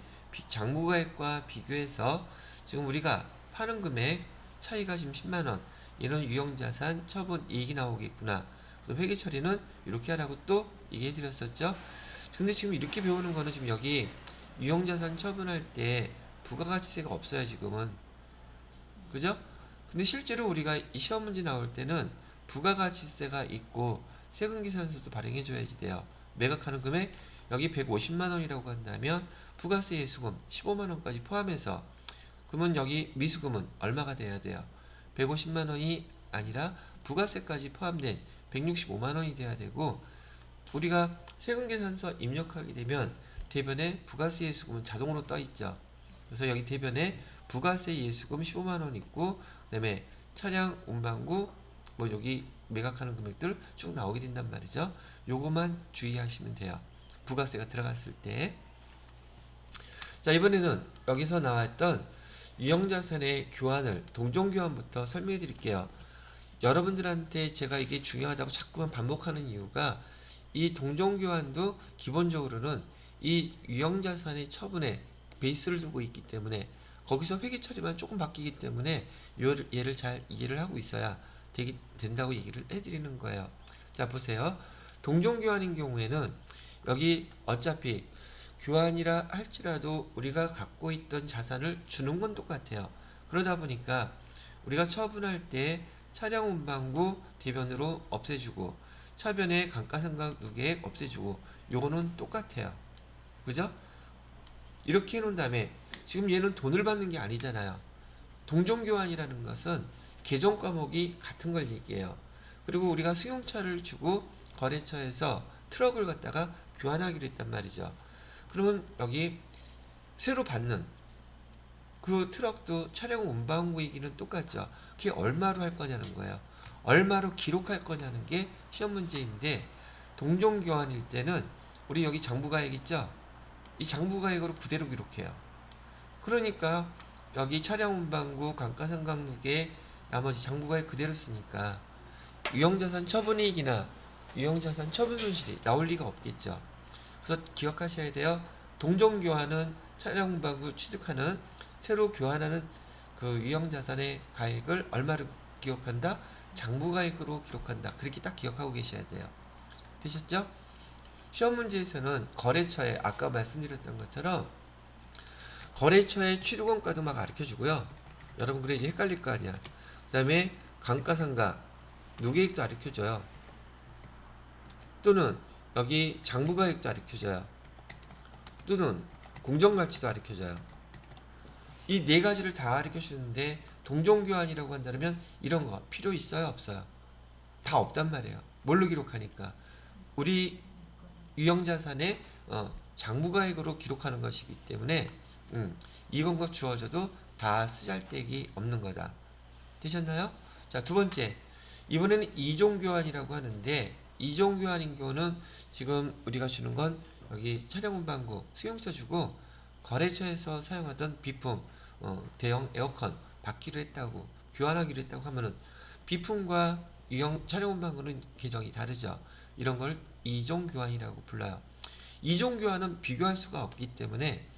장부가액과 비교해서 지금 우리가 파는 금액 차이가 지금 10만원 이런 유형자산 처분 이익이 나오겠구나. 그래서 회계 처리는 이렇게 하라고 또 얘기해 드렸었죠. 근데 지금 이렇게 배우는 거는 지금 여기 유형자산 처분할 때 부가가치세가 없어요 지금은. 그죠? 근데 실제로 우리가 이 시험 문제 나올 때는 부가가치세가 있고 세금계산서도 발행해 줘야지 돼요. 매각하는 금액 여기 150만원이라고 한다면 부가세 예수금 15만원까지 포함해서 그러면 여기 미수금은 얼마가 돼야 돼요? 150만원이 아니라 부가세까지 포함된 165만원이 돼야 되고 우리가 세금계산서 입력하게 되면 대변에 부가세 예수금은 자동으로 떠 있죠. 그래서 여기 대변에 부가세 예수금 15만원 있고 그 다음에 차량 운반구 뭐 여기 매각하는 금액들 쭉 나오게 된단 말이죠. 요것만 주의하시면 돼요. 부가세가 들어갔을 때. 자 이번에는 여기서 나왔던 유형자산의 교환을 동종교환부터 설명해 드릴게요. 여러분들한테 제가 이게 중요하다고 자꾸만 반복하는 이유가 이 동종교환도 기본적으로는 이 유형자산의 처분에 베이스를 두고 있기 때문에 거기서 회계 처리만 조금 바뀌기 때문에 얘를 잘 이해를 하고 있어야 된다고 얘기를 해드리는 거예요. 자 보세요. 동종교환인 경우에는 여기 어차피 교환이라 할지라도 우리가 갖고 있던 자산을 주는 건 똑같아요. 그러다 보니까 우리가 처분할 때 차량 운반구 대변으로 없애주고 차변의 감가상각 누계액 없애주고 요거는 똑같아요. 그죠? 이렇게 해놓은 다음에 지금 얘는 돈을 받는 게 아니잖아요. 동종교환이라는 것은 계정 과목이 같은 걸 얘기해요. 그리고 우리가 승용차를 주고 거래처에서 트럭을 갖다가 교환하기로 했단 말이죠. 그러면 여기 새로 받는 그 트럭도 차량 운반구이기는 똑같죠. 그게 얼마로 할 거냐는 거예요. 얼마로 기록할 거냐는 게 시험 문제인데, 동종교환일 때는 우리 여기 장부가액 있죠? 이 장부가액으로 그대로 기록해요. 그러니까 여기 차량 운반구 감가상각누계 나머지 장부가액 그대로 쓰니까 유형자산 처분이익이나 유형자산 처분 손실이 나올 리가 없겠죠. 그래서 기억하셔야 돼요. 동종교환은 차량 운반구 취득하는 새로 교환하는 그 유형자산의 가액을 얼마로 기록한다? 장부가액으로 기록한다. 그렇게 딱 기억하고 계셔야 돼요. 되셨죠? 시험 문제에서는 거래처에 아까 말씀드렸던 것처럼 거래처의 취득원가도 막 가르쳐주고요. 여러분 그래 이제 헷갈릴 거 아니야. 그 다음에 감가상각 누계액도 가르쳐줘요. 또는 여기 장부가액도 가르쳐줘요. 또는 공정가치도 가르쳐줘요. 이 네 가지를 다 가르쳐주는데 동종교환이라고 한다면 이런 거 필요 있어요? 없어요? 다 없단 말이에요. 뭘로 기록하니까? 우리 유형자산의 장부가액으로 기록하는 것이기 때문에 이건 거 주어져도 다 쓰잘데기 없는 거다. 되셨나요? 자, 두 번째. 이번에는 이종교환이라고 하는데, 이종교환인 경우는 지금 우리가 주는 건 여기 차량 운반구 수용차 주고 거래처에서 사용하던 비품, 대형 에어컨 받기로 했다고, 교환하기로 했다고 하면은 비품과 유형 차량 운반구는 계정이 다르죠. 이런 걸 이종교환이라고 불러요. 이종교환은 비교할 수가 없기 때문에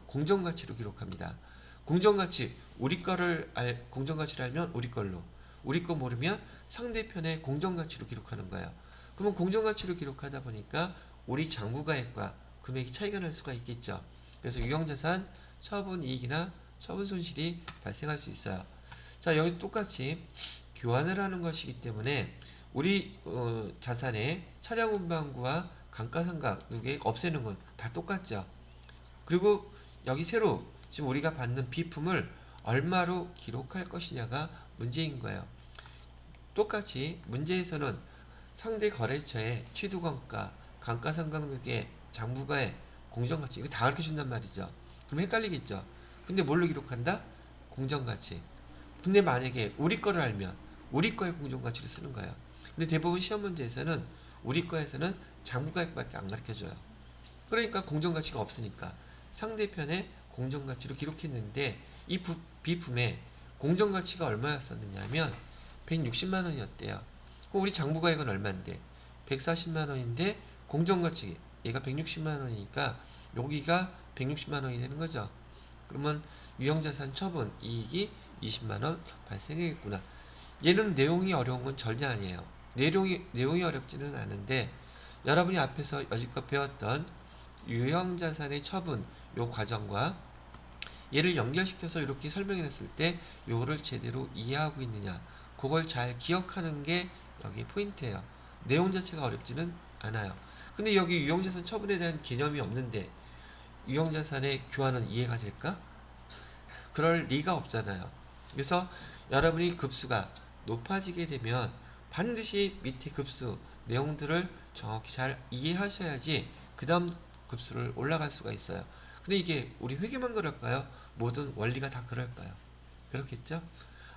공정가치로 기록합니다. 공정가치, 우리 거를 공정가치를 알면 우리 걸로, 우리 거 모르면 상대편의 공정가치로 기록하는 거예요. 그러면 공정가치로 기록하다 보니까 우리 장부가액과 금액이 차이가 날 수가 있겠죠. 그래서 유형자산 처분이익이나 처분손실이 발생할 수 있어요. 자, 여기 똑같이 교환을 하는 것이기 때문에 우리 자산의 차량 운반구와 감가상각 누계액 없애는 건 다 똑같죠. 그리고 여기 새로 지금 우리가 받는 비품을 얼마로 기록할 것이냐가 문제인 거예요. 똑같이 문제에서는 상대 거래처의 취득원가, 감가상각누계, 장부가액, 공정가치 이거 다 가르쳐 준단 말이죠. 그럼 헷갈리겠죠. 근데 뭘로 기록한다? 공정가치. 근데 만약에 우리 거를 알면 우리 거의 공정가치를 쓰는 거예요. 근데 대부분 시험 문제에서는 우리 거에서는 장부가액밖에 안 가르쳐줘요. 그러니까 공정가치가 없으니까 상대편의 공정가치로 기록했는데 이 비품의 공정가치가 얼마였었느냐 하면 160만 원이었대요. 우리 장부가액은 얼마인데? 140만 원인데 공정가치 얘가 160만 원이니까 여기가 160만 원이 되는 거죠. 그러면 유형자산 처분 이익이 20만 원 발생하겠구나. 얘는 내용이 어려운 건 전혀 아니에요. 내용이 어렵지는 않은데 여러분이 앞에서 여지껏 배웠던 유형자산의 처분 요 과정과 얘를 연결시켜서 이렇게 설명해냈을 때 요거를 제대로 이해하고 있느냐 그걸 잘 기억하는 게 여기 포인트예요. 내용 자체가 어렵지는 않아요. 근데 여기 유형자산 처분에 대한 개념이 없는데 유형자산의 교환은 이해가 될까? 그럴 리가 없잖아요. 그래서 여러분이 급수가 높아지게 되면 반드시 밑에 급수 내용들을 정확히 잘 이해하셔야지 그 다음 급수를 올라갈 수가 있어요. 근데 이게 우리 회계만 그럴까요? 모든 원리가 다 그럴까요? 그렇겠죠?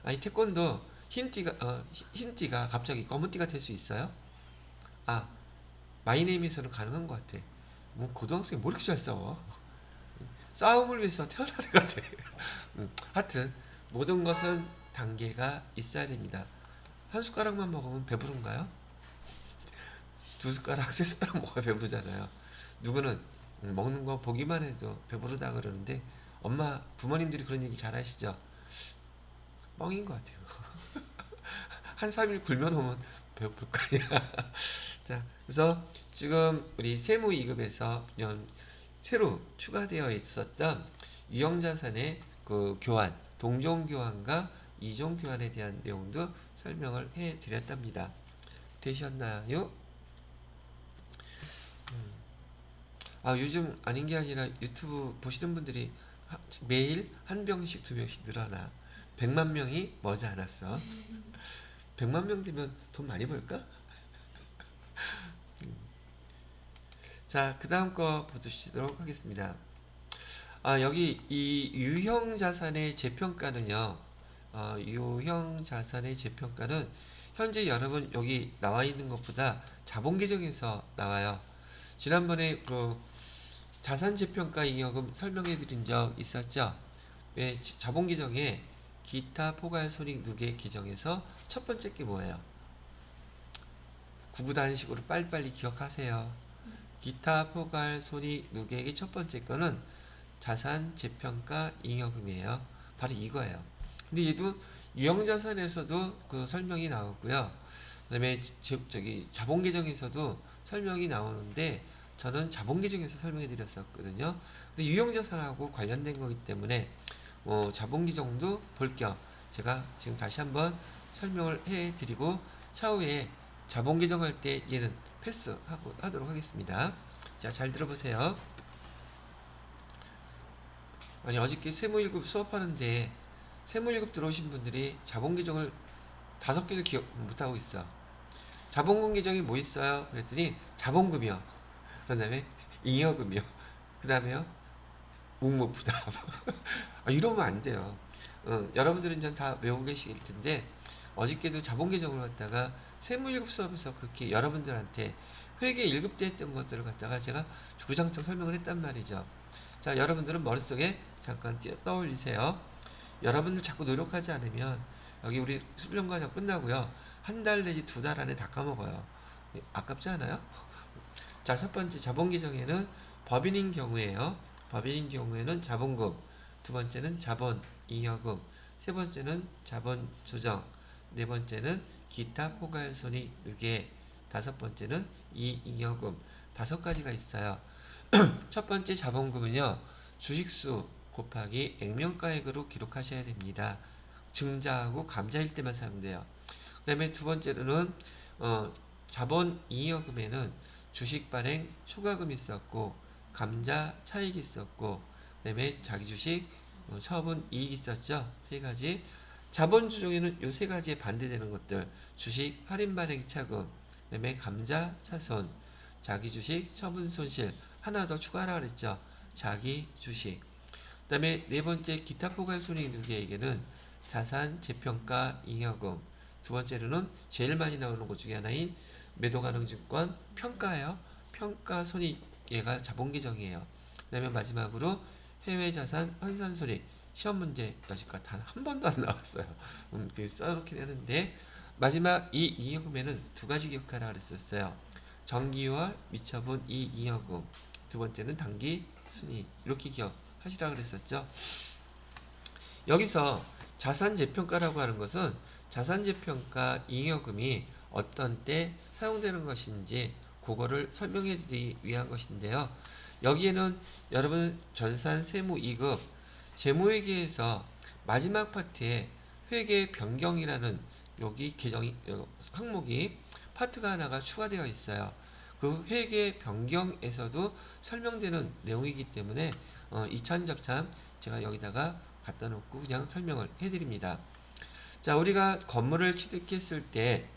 아니 태권도 흰띠가 갑자기 검은띠가 될 수 있어요? 아, 마이네임에서는 가능한 것 같아. 뭐 고등학생이 뭐 이렇게 잘 싸워? 싸움을 위해서 태어난 애 같아. 하여튼 모든 것은 단계가 있어야 됩니다. 한 숟가락만 먹으면 배부른가요? 두 숟가락, 세 숟가락 먹어야 배부르잖아요. 누구는 먹는 거 보기만 해도 배부르다 그러는데 부모님들이 그런 얘기 잘 하시죠? 뻥인 것 같아요. 한 3일 굶어놓으면 배고플 거 아니야. 자, 그래서 지금 우리 세무 2급에서 새로 추가되어 있었던 유형자산의 그 교환, 동종교환과 이종교환에 대한 내용도 설명을 해드렸답니다. 되셨나요? 요즘 아닌 게 아니라 유튜브 보시는 분들이 매일 한 명씩 두 명씩 늘어나. 100만 명이 머지않았어. 100만 명 되면 돈 많이 벌까? 자, 그 다음 거 보시도록 하겠습니다. 여기 이 유형 자산의 재평가는요. 유형 자산의 재평가는 현재 여러분 여기 나와 있는 것보다 자본 계정에서 나와요. 지난번에 그 자산 재평가 잉여금 설명해 드린 적 있었죠? 왜 자본 계정에 기타 포괄 손익 누계 계정에서 첫 번째 게 뭐예요? 구구단식으로 빨리빨리 기억하세요. 기타 포괄 손익 누계의 첫 번째 거는 자산 재평가 잉여금이에요. 바로 이거예요. 근데 얘도 유형자산에서도 그 설명이 나오고요. 그다음에 저기 자본 계정에서도 설명이 나오는데 저는 자본 계정에서 설명해 드렸었거든요. 근데 유형자산하고 관련된 거기 때문에 자본 계정도 볼 겸 제가 지금 다시 한번 설명을 해 드리고 차후에 자본 계정할 때 얘는 하도록 하겠습니다. 자, 잘 들어보세요. 아니, 어저께 세무 1급 수업하는데 세무 1급 들어오신 분들이 자본 계정을 5개도 기억 못하고 있어. 자본금 계정이 뭐 있어요? 그랬더니 자본금이요. 그 다음에 잉여금이요. 그 다음에요 묵묵부담. 이러면 안 돼요. 여러분들은 이제 다 외우고 계실 텐데 어저께도 자본 계정을 갖다가 세무 1급 수업에서 그렇게 여러분들한테 회계 1급 때 했던 것들을 갖다가 제가 주구장창 설명을 했단 말이죠. 자, 여러분들은 머릿속에 잠깐 떠올리세요. 여러분들 자꾸 노력하지 않으면 여기 우리 훈련 과정 끝나고요. 1달 내지 2달 안에 다 까먹어요. 아깝지 않아요? 자, 첫 번째 자본 계정에는 법인인 경우에요. 법인인 경우에는 자본금, 두 번째는 자본 잉여금, 세 번째는 자본 조정, 네 번째는 기타 포괄 손익 누계, 다섯 번째는 이잉여금, 5가지가 있어요. 첫 번째 자본금은요. 주식수 곱하기 액면가액으로 기록하셔야 됩니다. 증자하고 감자일 때만 사용돼요. 그 다음에 두 번째로는 자본 잉여금에는 주식 발행 초과금이 있었고 감자 차익이 있었고 그 다음에 자기 주식 처분 이익이 있었죠. 3가지. 자본 조정에는 요 3가지에 반대되는 것들 주식 할인 발행 차금 그 다음에 감자 차손 자기 주식 처분 손실 하나 더 추가하라 그랬죠. 자기 주식. 그 다음에 네 번째 기타 포괄 손익 누계에게는 자산 재평가 잉여금, 두 번째로는 제일 많이 나오는 것 중에 하나인 매도가능증권 평가예요. 평가 손익 얘가 자본 계정이에요. 그 다음에 마지막으로 해외 자산 환산 손익 시험 문제 여지껏 단 한 번도 안 나왔어요. 써놓긴 했는데 마지막 이 잉여금에는 2가지 기억하라 그랬었어요. 정기월 미처분 이잉여금, 두 번째는 단기 순이익 이렇게 기억하시라 그랬었죠. 여기서 자산 재평가라고 하는 것은 자산 재평가 잉여금이 어떤 때 사용되는 것인지 그거를 설명해 드리기 위한 것인데요. 여기에는 여러분 전산 세무 2급 재무회계에서 마지막 파트에 회계 변경이라는 여기 항목이 파트가 하나가 추가되어 있어요. 그 회계 변경에서도 설명되는 내용이기 때문에 이찬접찬 제가 여기다가 갖다 놓고 그냥 설명을 해드립니다. 자, 우리가 건물을 취득했을 때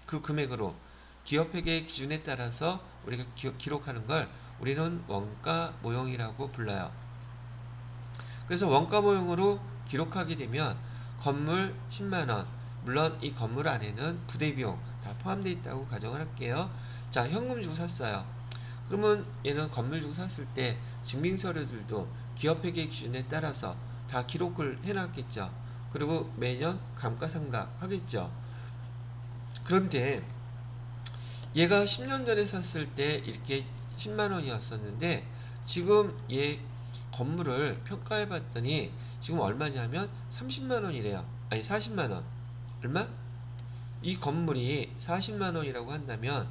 그 금액으로 기업회계 기준에 따라서 우리가 기록하는 걸 우리는 원가 모형이라고 불러요. 그래서 원가 모형으로 기록하게 되면 건물 10만원, 물론 이 건물 안에는 부대비용 다 포함되어 있다고 가정을 할게요. 자, 현금 주고 샀어요. 그러면 얘는 건물 주고 샀을 때 증빙서류들도 기업회계 기준에 따라서 다 기록을 해놨겠죠. 그리고 매년 감가상각 하겠죠. 그런데 얘가 10년 전에 샀을 때 이렇게 10만원이었었는데 지금 얘 건물을 평가해 봤더니 지금 얼마냐면 30만원이래요. 아니 40만원. 얼마? 이 건물이 40만원이라고 한다면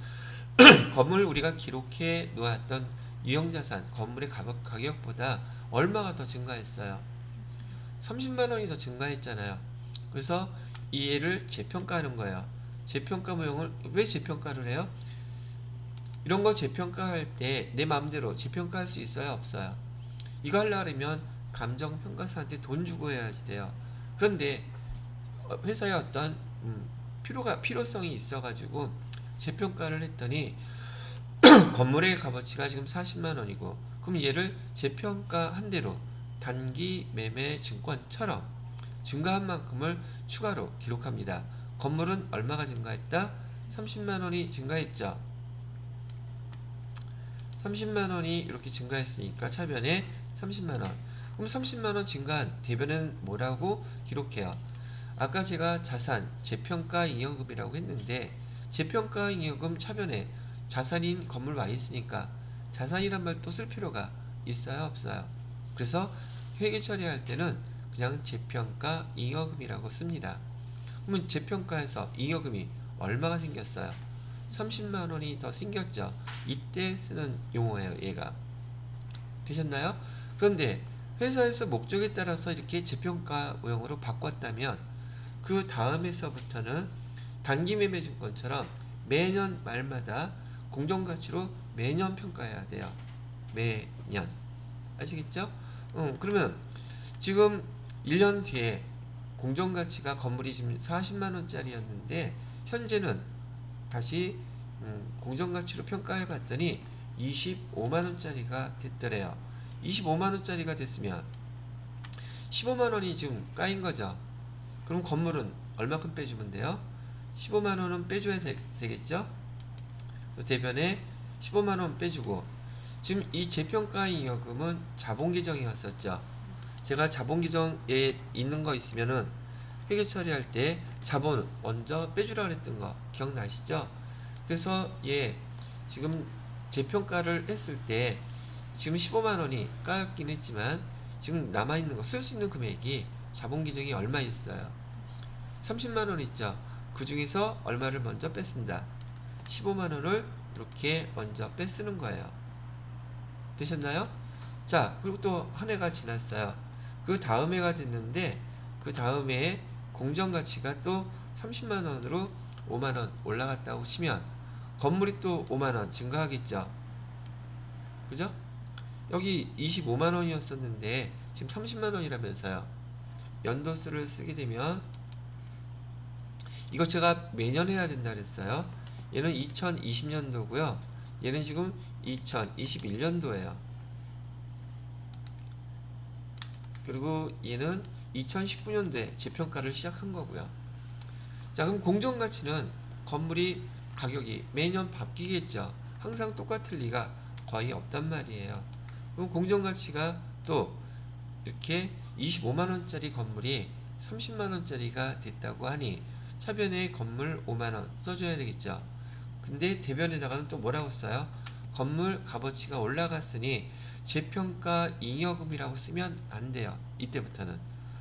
건물 우리가 기록해 놓았던 유형자산 건물의 가격보다 얼마가 더 증가했어요? 30만원이 더 증가했잖아요. 그래서 이 애를 재평가하는 거예요. 재평가 모형을 왜 재평가를 해요? 이런 거 재평가할 때 내 마음대로 재평가할 수 있어요? 없어요? 이거 하려면 감정평가사한테 돈 주고 해야지 돼요. 그런데 회사에 어떤 필요성이 있어가지고 재평가를 했더니 건물의 값어치가 지금 40만 원이고 그럼 얘를 재평가한 대로 단기 매매 증권처럼 증가한 만큼을 추가로 기록합니다. 건물은 얼마가 증가했다? 30만 원이 증가했죠. 30만 원이 이렇게 증가했으니까 차변에 30만 원. 그럼 30만 원 증가한 대변은 뭐라고 기록해요? 아까 제가 자산 재평가 잉여금이라고 했는데 재평가 잉여금 차변에 자산인 건물 와 있으니까 자산이란 말 또 쓸 필요가 있어요, 없어요? 그래서 회계 처리할 때는 그냥 재평가 잉여금이라고 씁니다. 그러면 재평가에서 잉여금이 얼마가 생겼어요? 30만 원이 더 생겼죠. 이때 쓰는 용어예요, 얘가. 되셨나요? 그런데 회사에서 목적에 따라서 이렇게 재평가 모형으로 바꿨다면 그 다음에서부터는 단기 매매 증권처럼 매년 말마다 공정가치로 매년 평가해야 돼요. 매년. 아시겠죠? 그러면 지금 1년 뒤에 공정가치가 건물이 지금 40만 원짜리였는데 현재는 다시 공정가치로 평가해 봤더니 25만 원짜리가 됐더래요. 25만 원짜리가 됐으면 15만 원이 지금 까인 거죠. 그럼 건물은 얼마큼 빼주면 돼요? 15만 원은 빼줘야 되겠죠? 그래서 대변에 15만 원 빼주고 지금 이 재평가 잉여금은 자본 계정이었었죠. 제가 자본 계정에 있는 거 있으면은 회계 처리할 때 자본 먼저 빼주라 그랬던 거 기억나시죠? 그래서 얘 지금 재평가를 했을 때 지금 15만 원이 까였긴 했지만 지금 남아있는 거 쓸 수 있는 금액이 자본 계정이 얼마 있어요? 30만 원 있죠? 그 중에서 얼마를 먼저 뺐습니다. 15만 원을 이렇게 먼저 빼쓰는 거예요. 되셨나요? 자, 그리고 또 한 해가 지났어요. 그 다음 해가 됐는데 그 다음 해에 공정가치가 또 30만 원으로 5만 원 올라갔다고 치면 건물이 또 5만 원 증가하겠죠. 그죠? 여기 25만 원이었었는데 지금 30만 원이라면서요. 연도수를 쓰게 되면 이거 제가 매년 해야 된다 그랬어요. 얘는 2020년도고요. 얘는 지금 2021년도예요. 그리고 얘는 2019년도에 재평가를 시작한 거고요. 자, 그럼 공정가치는 건물이 가격이 매년 바뀌겠죠. 항상 똑같을 리가 거의 없단 말이에요. 그럼 공정가치가 또 이렇게 25만 원짜리 건물이 30만 원짜리가 됐다고 하니 차변에 건물 5만 원 써줘야 되겠죠. 근데 대변에다가는 또 뭐라고 써요? 건물 값어치가 올라갔으니 재평가 잉여금이라고 쓰면 안 돼요. 이때부터는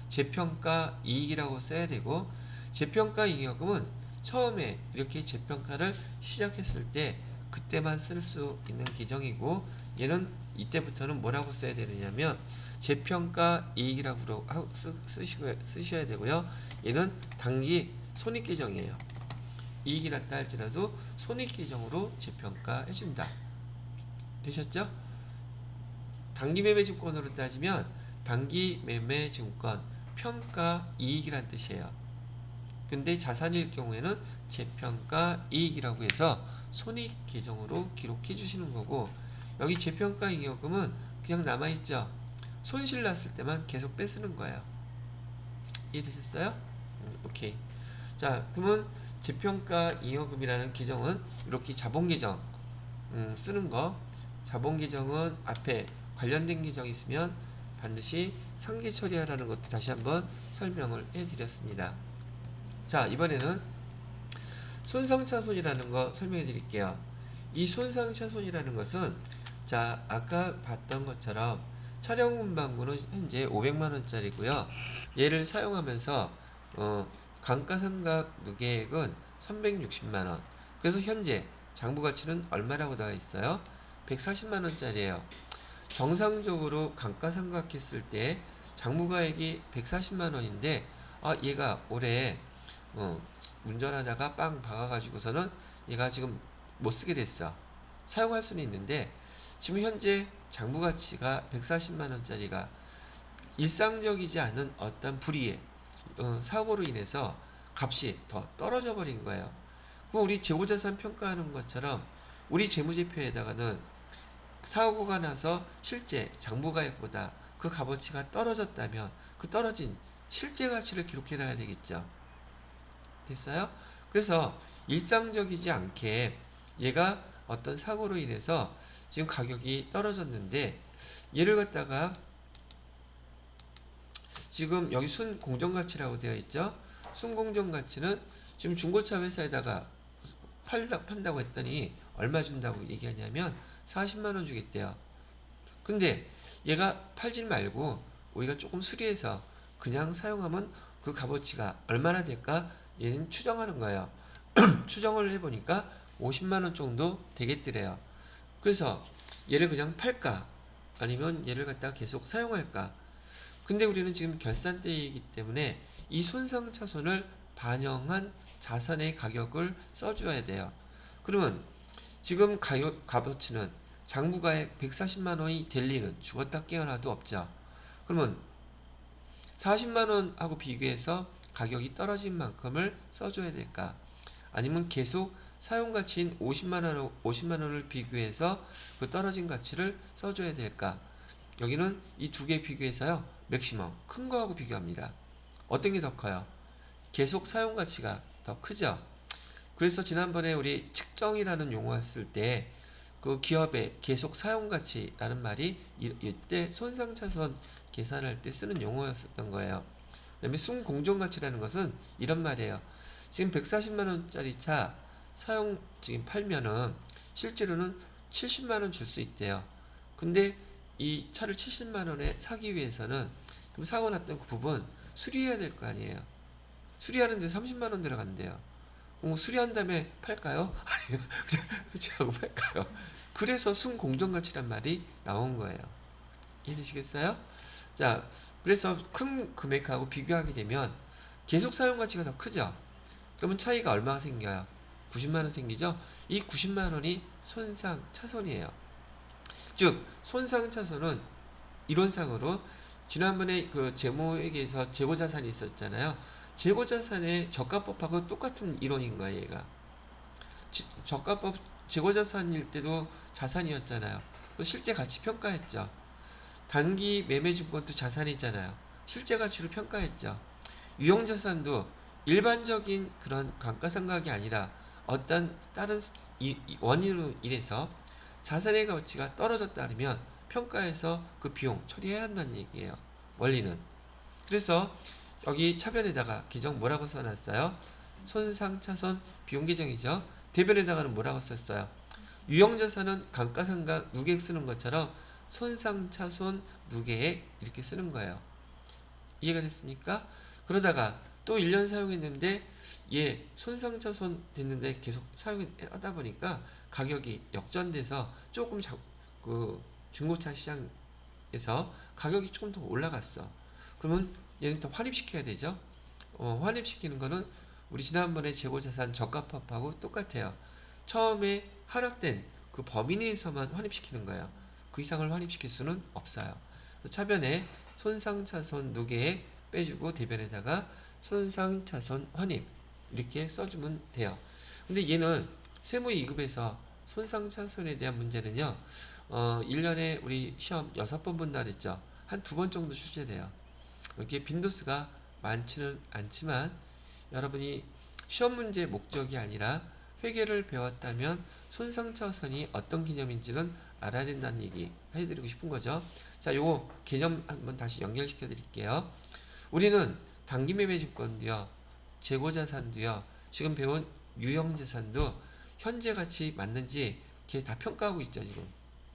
재평가 이익이라고 써야 되고 재평가 잉여금은 처음에 이렇게 재평가를 시작했을 때 그때만 쓸 수 있는 계정이고 얘는 이때부터는 뭐라고 써야 되느냐면 재평가 이익이라고 쓰셔야 되고요. 얘는 단기 손익계정이에요. 이익이 났다 할지라도 손익계정으로 재평가 해준다. 되셨죠? 단기 매매 증권으로 따지면 단기 매매 증권 평가 이익이란 뜻이에요. 근데 자산일 경우에는 재평가 이익이라고 해서 손익 계정으로 기록해 주시는 거고 여기 재평가 잉여금은 그냥 남아있죠. 손실 났을 때만 계속 빼쓰는 거예요. 이해되셨어요? 오케이. 자, 그러면 재평가 잉여금이라는 계정은 이렇게 자본 계정 쓰는 거. 자본 계정은 앞에 관련된 계정이 있으면 반드시 상계 처리하라는 것도 다시 한번 설명을 해드렸습니다. 자, 이번에는 손상차손이라는 거 설명해 드릴게요. 이 손상차손이라는 것은 자, 아까 봤던 것처럼 촬영 문방구는 현재 500만 원짜리고요. 얘를 사용하면서 감가상각 누계액은 360만 원. 그래서 현재 장부 가치는 얼마라고 나와 있어요? 140만 원짜리예요. 정상적으로 감가상각했을 때 장부가액이 140만 원인데 얘가 올해 운전하다가 빵 박아가지고서는 얘가 지금 못 쓰게 됐어. 사용할 수는 있는데 지금 현재 장부 가치가 140만 원짜리가 일상적이지 않은 어떤 불의의 사고로 인해서 값이 더 떨어져 버린 거예요. 그럼 우리 재고자산 평가하는 것처럼 우리 재무제표에다가는 사고가 나서 실제 장부가액보다 그 값어치가 떨어졌다면 그 떨어진 실제 가치를 기록해 놔야 되겠죠. 됐어요? 그래서 일상적이지 않게 얘가 어떤 사고로 인해서 지금 가격이 떨어졌는데 얘를 갖다가 지금 여기 순공정가치라고 되어 있죠. 순공정가치는 지금 중고차 회사에다가 판다고 했더니 얼마 준다고 얘기하냐면 40만 원 주겠대요. 근데 얘가 팔지 말고 우리가 조금 수리해서 그냥 사용하면 그 값어치가 얼마나 될까? 얘는 추정하는 거예요. 추정을 해보니까 50만 원 정도 되겠더래요. 그래서 얘를 그냥 팔까? 아니면 얘를 갖다가 계속 사용할까? 근데 우리는 지금 결산대이기 때문에 이 손상차손을 반영한 자산의 가격을 써줘야 돼요. 그러면 지금 값어치는 장부가액 140만 원이 될 리는 죽었다 깨어나도 없죠. 그러면 40만 원하고 비교해서 가격이 떨어진 만큼을 써줘야 될까? 아니면 계속 사용가치인 50만 원을 비교해서 그 떨어진 가치를 써줘야 될까? 여기는 이 두 개 비교해서요. 맥시멈 큰 거하고 비교합니다. 어떤 게 더 커요? 계속 사용가치가 더 크죠. 그래서 지난번에 우리 측정이라는 용어 쓸 때 그 기업의 계속 사용가치라는 말이 이때 손상차손 계산할 때 쓰는 용어였었던 거예요. 그다음에 순공정가치라는 것은 이런 말이에요. 지금 140만 원짜리 차 사용 지금 팔면은 실제로는 70만 원 줄 수 있대요. 근데 이 차를 70만 원에 사기 위해서는 그럼 사고 났던 그 부분 수리해야 될 거 아니에요. 수리하는데 30만 원 들어간대요. 수리한 다음에 팔까요? 아니면 그냥 하고 팔까요? 그래서 순공정가치란 말이 나온 거예요. 이해되시겠어요? 자, 그래서 큰 금액하고 비교하게 되면 계속 사용 가치가 더 크죠? 그러면 차이가 얼마가 생겨요? 90만 원 생기죠? 이 90만 원이 손상 차손이에요. 즉, 손상 차손은 이론상으로 지난번에 그 재무회계에서 재고자산이 있었잖아요. 재고자산의 저가법하고 똑같은 이론인 거예요, 얘가. 저가법 재고자산일 때도 자산이었잖아요. 실제 가치 평가했죠. 단기 매매증권도 자산이잖아요. 실제 가치로 평가했죠. 유형자산도 일반적인 그런 감가상각이 아니라 어떤 다른 원인으로 인해서 자산의 가치가 떨어졌다면 평가해서 그 비용 처리해야 한다는 얘기예요. 원리는. 그래서 여기 차변에다가 기정 뭐라고 써놨어요? 손상차손 비용계정이죠. 대변에다가는 뭐라고 썼어요? 유형자산은 감가상각 누계액 쓰는 것처럼 손상차손 누계액 이렇게 쓰는 거예요. 이해가 됐습니까? 그러다가 또 1년 사용했는데 얘 손상차손 됐는데 계속 사용하다 보니까 가격이 역전돼서 조금 그 중고차 시장에서 가격이 조금 더 올라갔어. 그러면 얘는 더 환입시켜야 되죠. 환입시키는 거는 우리 지난번에 재고자산 저가법하고 똑같아요. 처음에 하락된 그 범위 내에서만 환입시키는 거예요. 그 이상을 환입시킬 수는 없어요. 차변에 손상차손 누계액 빼주고 대변에다가 손상차손 환입 이렇게 써주면 돼요. 근데 얘는 세무 2급에서 손상차손에 대한 문제는요. 1년에 우리 시험 6번 본다 그랬죠. 한 2번 정도 출제돼요. 이렇게 빈도수가 많지는 않지만 여러분이 시험 문제 목적이 아니라 회계를 배웠다면 손상차손이 어떤 개념인지는 알아야 된다는 얘기 해드리고 싶은 거죠. 자, 요거 개념 한번 다시 연결시켜 드릴게요. 우리는 단기매매증권도요, 재고자산도요, 지금 배운 유형자산도 현재 가치 맞는지 걔 다 평가하고 있죠, 지금.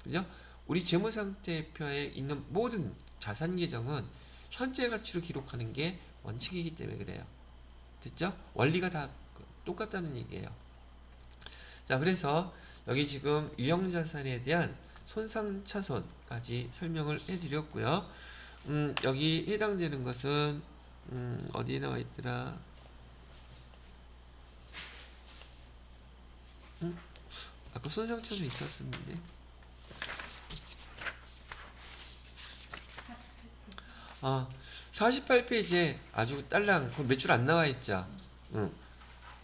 그죠? 우리 재무상태표에 있는 모든 자산 계정은 현재 가치로 기록하는 게 원칙이기 때문에 그래요. 됐죠? 원리가 다 똑같다는 얘기예요. 자, 그래서 여기 지금 유형자산에 대한 손상차손까지 설명을 해드렸고요. 여기 해당되는 것은 어디에 나와 있더라? 아까 손상차손 있었었는데. 48페이지에 아주 딸랑 그 매출 안 나와 있죠.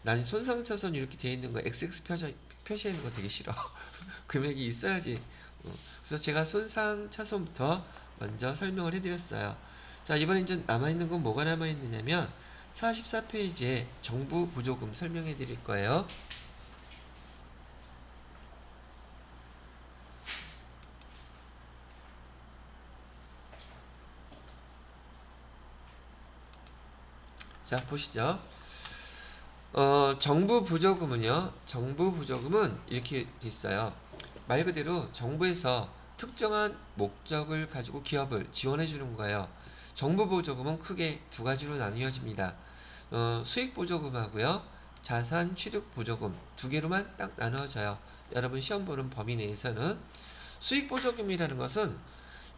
난 손상차손 이렇게 되어 있는 거 XX 표시해 있는 거 되게 싫어. 금액이 있어야지. 그래서 제가 손상 차손부터 먼저 설명을 해드렸어요. 자, 이번에 이제 남아있는 건 뭐가 남아있느냐면 44페이지에 정부 보조금 설명해 드릴 거예요. 자, 보시죠. 정부 보조금은요. 정부 보조금은 이렇게 있어요. 말 그대로 정부에서 특정한 목적을 가지고 기업을 지원해 주는 거예요. 정부 보조금은 크게 두 가지로 나뉘어집니다. 수익 보조금하고요. 자산 취득 보조금 두 개로만 딱 나누어져요. 여러분 시험 보는 범위 내에서는 수익 보조금이라는 것은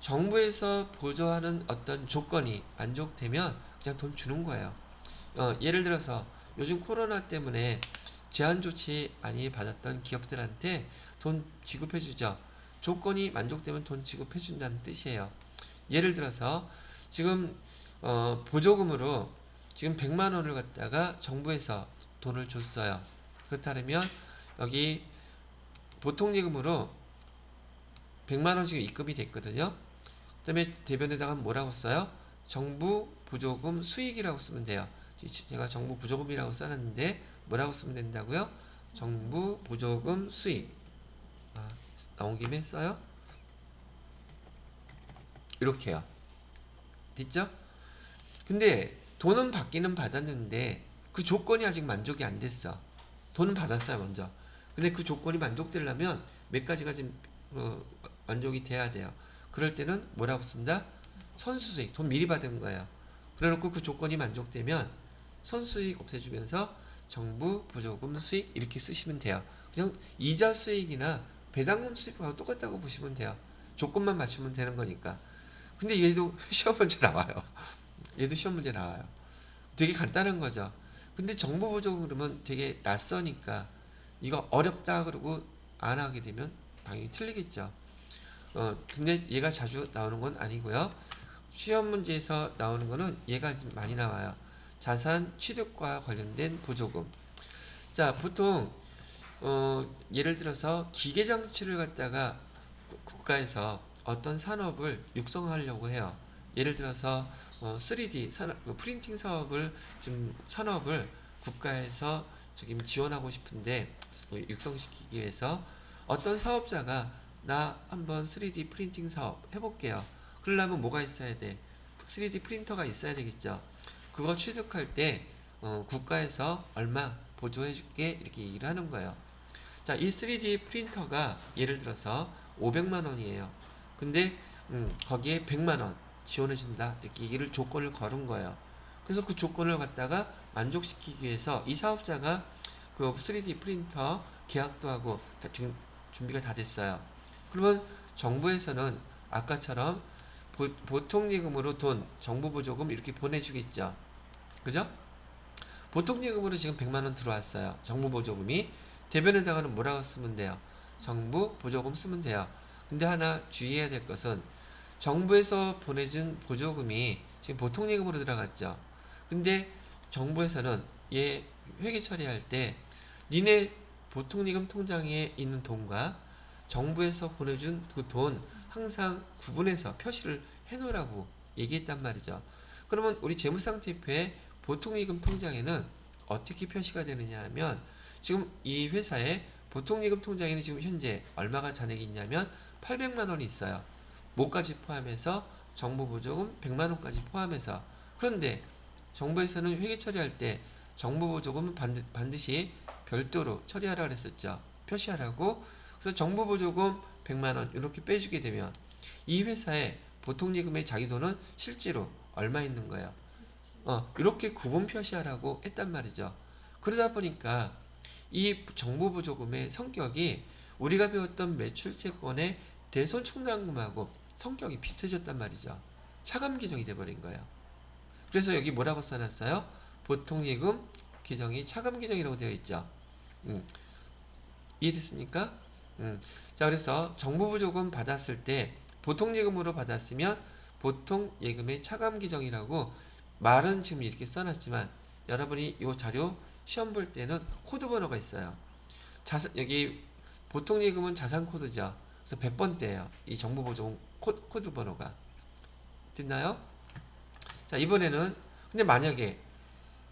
정부에서 보조하는 어떤 조건이 만족되면 그냥 돈 주는 거예요. 예를 들어서 요즘 코로나 때문에 제한 조치 많이 받았던 기업들한테 돈 지급해 주죠. 조건이 만족되면 돈 지급해 준다는 뜻이에요. 예를 들어서 지금 보조금으로 지금 100만 원을 갖다가 정부에서 돈을 줬어요. 그렇다면 여기 보통예금으로 100만 원 지금 입금이 됐거든요. 그 다음에 대변에다가 뭐라고 써요? 정부 보조금 수익이라고 쓰면 돼요. 제가 정부 보조금이라고 써놨는데 뭐라고 쓰면 된다고요? 정부 보조금 수익. 나온 김에 써요. 이렇게요. 됐죠? 근데 돈은 받기는 받았는데 그 조건이 아직 만족이 안 됐어. 돈은 받았어요 먼저. 근데 그 조건이 만족되려면 몇 가지가 지금 만족이 돼야 돼요. 그럴 때는 뭐라고 쓴다? 선수수익. 돈 미리 받은 거예요. 그래놓고 그 조건이 만족되면 선수수익 없애주면서 정부 보조금 수익 이렇게 쓰시면 돼요. 그냥 이자 수익이나 배당금 수익하고 똑같다고 보시면 돼요. 조건만 맞추면 되는 거니까. 근데 얘도 시험 문제 나와요. 얘도 시험 문제 나와요. 되게 간단한 거죠. 근데 정부 보조금 그러면 되게 낯서니까 이거 어렵다 그러고 안 하게 되면 당연히 틀리겠죠. 근데 얘가 자주 나오는 건 아니고요. 시험 문제에서 나오는 거는 얘가 좀 많이 나와요. 자산 취득과 관련된 보조금. 자, 보통 예를 들어서 기계 장치를 갖다가 국가에서 어떤 산업을 육성하려고 해요. 예를 들어서 3D 프린팅 사업을 좀 산업을 국가에서 지금 지원하고 싶은데 육성시키기 위해서 어떤 사업자가 나 한번 3D 프린팅 사업 해볼게요. 그러려면 뭐가 있어야 돼? 3D 프린터가 있어야 되겠죠. 그거 취득할 때 국가에서 얼마 보조해줄게 이렇게 얘기를 하는 거예요. 자, 이 3D 프린터가 예를 들어서 500만 원이에요. 근데 거기에 100만 원 지원해준다 이렇게 얘기를 조건을 걸은 거예요. 그래서 그 조건을 갖다가 만족시키기 위해서 이 사업자가 그 3D 프린터 계약도 하고 지금 준비가 다 됐어요. 그러면 정부에서는 아까처럼 보통예금으로 돈, 정부 보조금 이렇게 보내주겠죠. 그죠? 보통예금으로 지금 100만 원 들어왔어요. 정부 보조금이. 대변에다가는 뭐라고 쓰면 돼요? 정부 보조금 쓰면 돼요. 근데 하나 주의해야 될 것은 정부에서 보내준 보조금이 지금 보통예금으로 들어갔죠. 근데 정부에서는 얘 회계 처리할 때 니네 보통예금 통장에 있는 돈과 정부에서 보내준 그 돈 항상 구분해서 표시를 해놓으라고 얘기했단 말이죠. 그러면 우리 재무상태표에 보통예금 통장에는 어떻게 표시가 되느냐 하면 지금 이 회사의 보통예금 통장에는 지금 현재 얼마가 잔액이 있냐면 800만 원이 있어요. 뭐까지 포함해서 정부 보조금 100만 원까지 포함해서. 그런데 정부에서는 회계 처리할 때 정부 보조금은 반드시 별도로 처리하라고 했었죠. 표시하라고. 그래서 정부 보조금 100만 원 이렇게 빼주게 되면 이 회사의 보통예금의 자기 돈은 실제로 얼마 있는 거예요. 이렇게 구분 표시하라고 했단 말이죠. 그러다 보니까 이 정부 보조금의 성격이 우리가 배웠던 매출채권의 대손충당금하고 성격이 비슷해졌단 말이죠. 차감 규정이 돼버린 거예요. 그래서 여기 뭐라고 써놨어요? 보통예금 규정이 차감 규정이라고 되어 있죠. 이해됐습니까? 자, 그래서 정부 보조금 받았을 때 보통예금으로 받았으면 보통예금의 차감 규정이라고 말은 지금 이렇게 써놨지만 여러분이 이 자료 시험 볼 때는 코드 번호가 있어요. 여기 보통 예금은 자산 코드죠. 그래서 100번대예요. 이 정부보조금 코드 번호가. 됐나요? 자, 이번에는 근데 만약에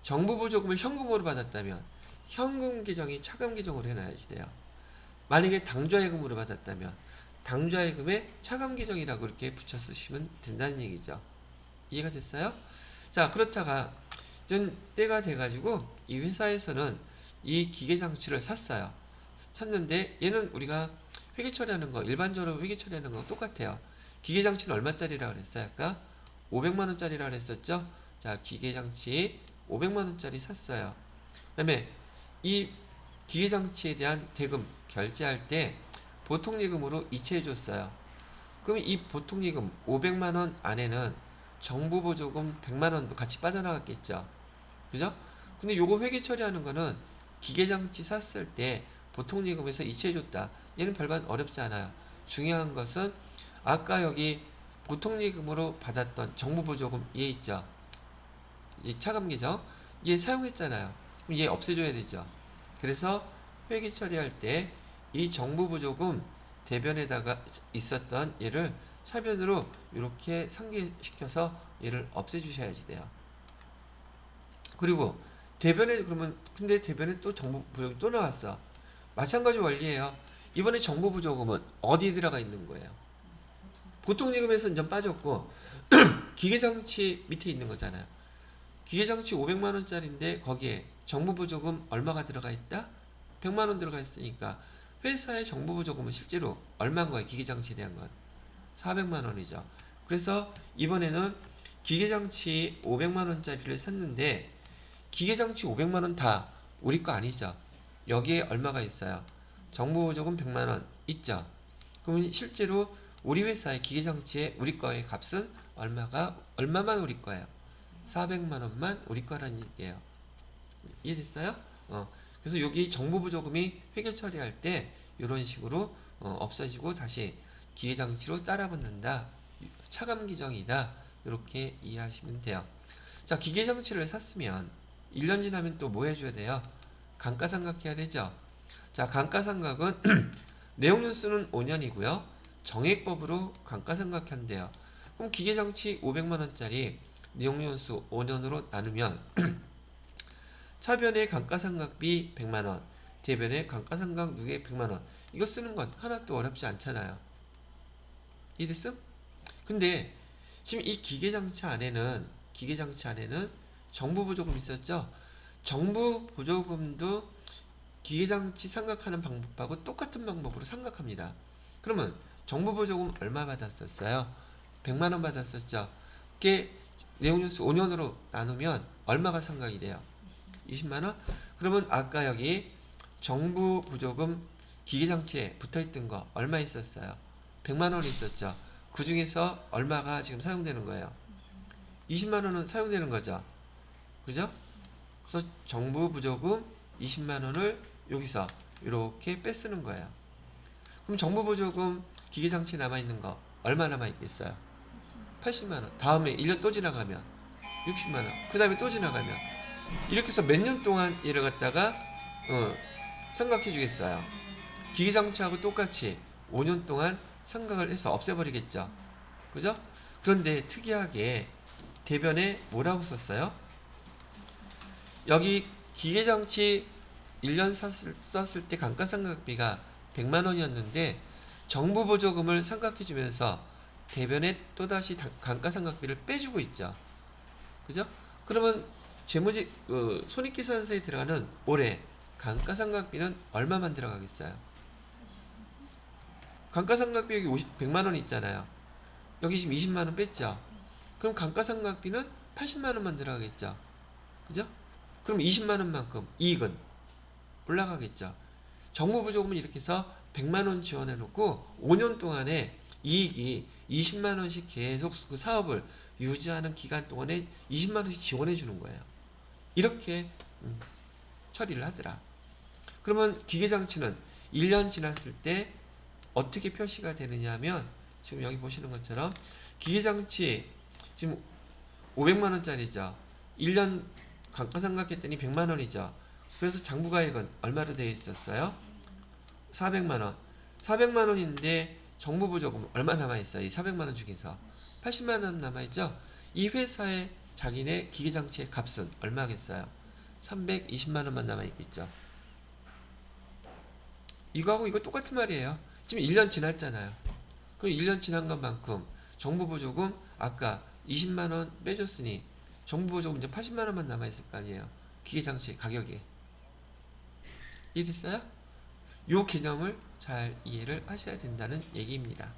정부보조금을 현금으로 받았다면 현금 계정이 차감 계정으로 해놔야지 돼요. 만약에 당좌예금으로 받았다면 당좌예금에 차감 계정이라고 이렇게 붙여 쓰시면 된다는 얘기죠. 이해가 됐어요? 자, 그렇다가 전 때가 돼가지고 이 회사에서는 이 기계장치를 샀어요. 샀는데 얘는 우리가 회계 처리하는 거 일반적으로 회계 처리하는 거 똑같아요. 기계장치는 얼마짜리라 그랬어요? 아까 500만 원짜리라 그랬었죠? 자, 기계장치 500만 원짜리 샀어요. 그다음에 이 기계장치에 대한 대금 결제할 때 보통예금으로 이체해 줬어요. 그럼 이 보통예금 500만 원 안에는 정부보조금 100만 원도 같이 빠져나갔겠죠. 그죠? 근데 요거 회계 처리하는 거는 기계장치 샀을 때 보통예금에서 이체해 줬다. 얘는 별반 어렵지 않아요. 중요한 것은 아까 여기 보통예금으로 받았던 정부보조금 얘 있죠. 이 차감계정 얘 사용했잖아요. 그럼 얘 없애줘야 되죠. 그래서 회계 처리할 때 이 정부보조금 대변에다가 있었던 얘를 차변으로 이렇게 상기시켜서 얘를 없애주셔야지 돼요. 그리고 대변에 그러면 근데 대변에 또 정부보조금 또 나왔어. 마찬가지 원리예요. 이번에 정부보조금은 어디 들어가 있는 거예요? 보통예금에서 이제 빠졌고 기계장치 밑에 있는 거잖아요. 기계장치 500만 원짜리인데 거기에 정부보조금 얼마가 들어가 있다? 100만 원 들어가 있으니까 회사의 정부보조금은 실제로 얼마인 거예요? 기계장치에 대한 건 400만 원이죠. 그래서 이번에는 기계장치 500만 원짜리를 샀는데 기계장치 500만 원 다 우리 거 아니죠. 여기에 얼마가 있어요? 정부보조금 100만 원 있죠. 그러면 실제로 우리 회사의 기계장치의 우리 거의 값은 얼마만 우리 거예요? 400만 원만 우리 거라는 얘기예요. 이해됐어요? 그래서 여기 정부보조금이 회계 처리할 때 이런 식으로 없어지고 다시 기계장치로 따라붙는다. 차감 기정이다. 이렇게 이해하시면 돼요. 자, 기계장치를 샀으면 1년 지나면 또 뭐 해줘야 돼요? 감가상각해야 되죠. 자, 감가상각은 내용연수는 5년이고요. 정액법으로 감가상각한대요. 그럼 기계장치 500만 원짜리 내용연수 5년으로 나누면 차변의 감가상각비 100만 원, 대변의 감가상각 누계 100만 원. 이거 쓰는 건 하나도 어렵지 않잖아요. 이해됐음? 근데 지금 이 기계장치 안에는 정부보조금 있었죠? 정부보조금도 기계장치 상각하는 방법하고 똑같은 방법으로 상각합니다. 그러면 정부보조금 얼마 받았었어요? 100만 원 받았었죠? 그게 내용연수 5년으로 나누면 얼마가 상각이 돼요? 20만 원? 그러면 아까 여기 정부보조금 기계장치에 붙어있던 거 얼마 있었어요? 100만 원이 있었죠? 그 중에서 얼마가 지금 사용되는 거예요? 20만 원은 사용되는 거죠? 그죠? 그래서 정부보조금 20만 원을 여기서 이렇게 빼쓰는 거예요. 그럼 정부보조금 기계장치에 남아있는 거 얼마 남아있겠어요? 80만 원. 다음에 1년 또 지나가면 60만 원. 그 다음에 또 지나가면 이렇게 해서 몇 년 동안 얘를 갖다가 상각해 주겠어요. 기계장치하고 똑같이 5년 동안 상각을 해서 없애버리겠죠. 그죠? 그런데 특이하게 대변에 뭐라고 썼어요? 여기 기계장치 1년 썼을 때 감가상각비가 100만 원이었는데 정부보조금을 상각해 주면서 대변에 또다시 감가상각비를 빼주고 있죠. 그죠? 그러면 손익계산서에 들어가는 올해 감가상각비는 얼마만 들어가겠어요? 감가상각비 여기 100만 원 있잖아요. 여기 지금 20만 원 뺐죠. 그럼 감가상각비는 80만 원만 들어가겠죠. 그죠? 그럼 20만 원만큼 이익은 올라가겠죠. 정부보조금은 이렇게 해서 100만 원 지원해 놓고 5년 동안에 이익이 20만 원씩 계속 그 사업을 유지하는 기간 동안에 20만 원씩 지원해 주는 거예요. 이렇게 처리를 하더라. 그러면 기계장치는 1년 지났을 때 어떻게 표시가 되느냐 하면 지금 여기 보시는 것처럼 기계장치 지금 500만 원짜리죠. 1년 감가상각했더니 100만 원이죠. 그래서 장부가액은 얼마로 되어 있었어요? 400만 원. 400만 원인데 정부 보조금 얼마 남아 있어요? 이 400만 원 중에서 80만 원 남아 있죠? 이 회사의 자기네 기계 장치의 값은 얼마겠어요? 320만 원만 남아 있겠죠. 이거하고 이거 똑같은 말이에요. 지금 1년 지났잖아요. 그럼 1년 지난 것만큼 정부 보조금 아까 20만 원 빼줬으니 정부 보조금 이제 80만 원만 남아 있을 거 아니에요. 기계 장치 가격에. 이해됐어요? 요 개념을 잘 이해를 하셔야 된다는 얘기입니다.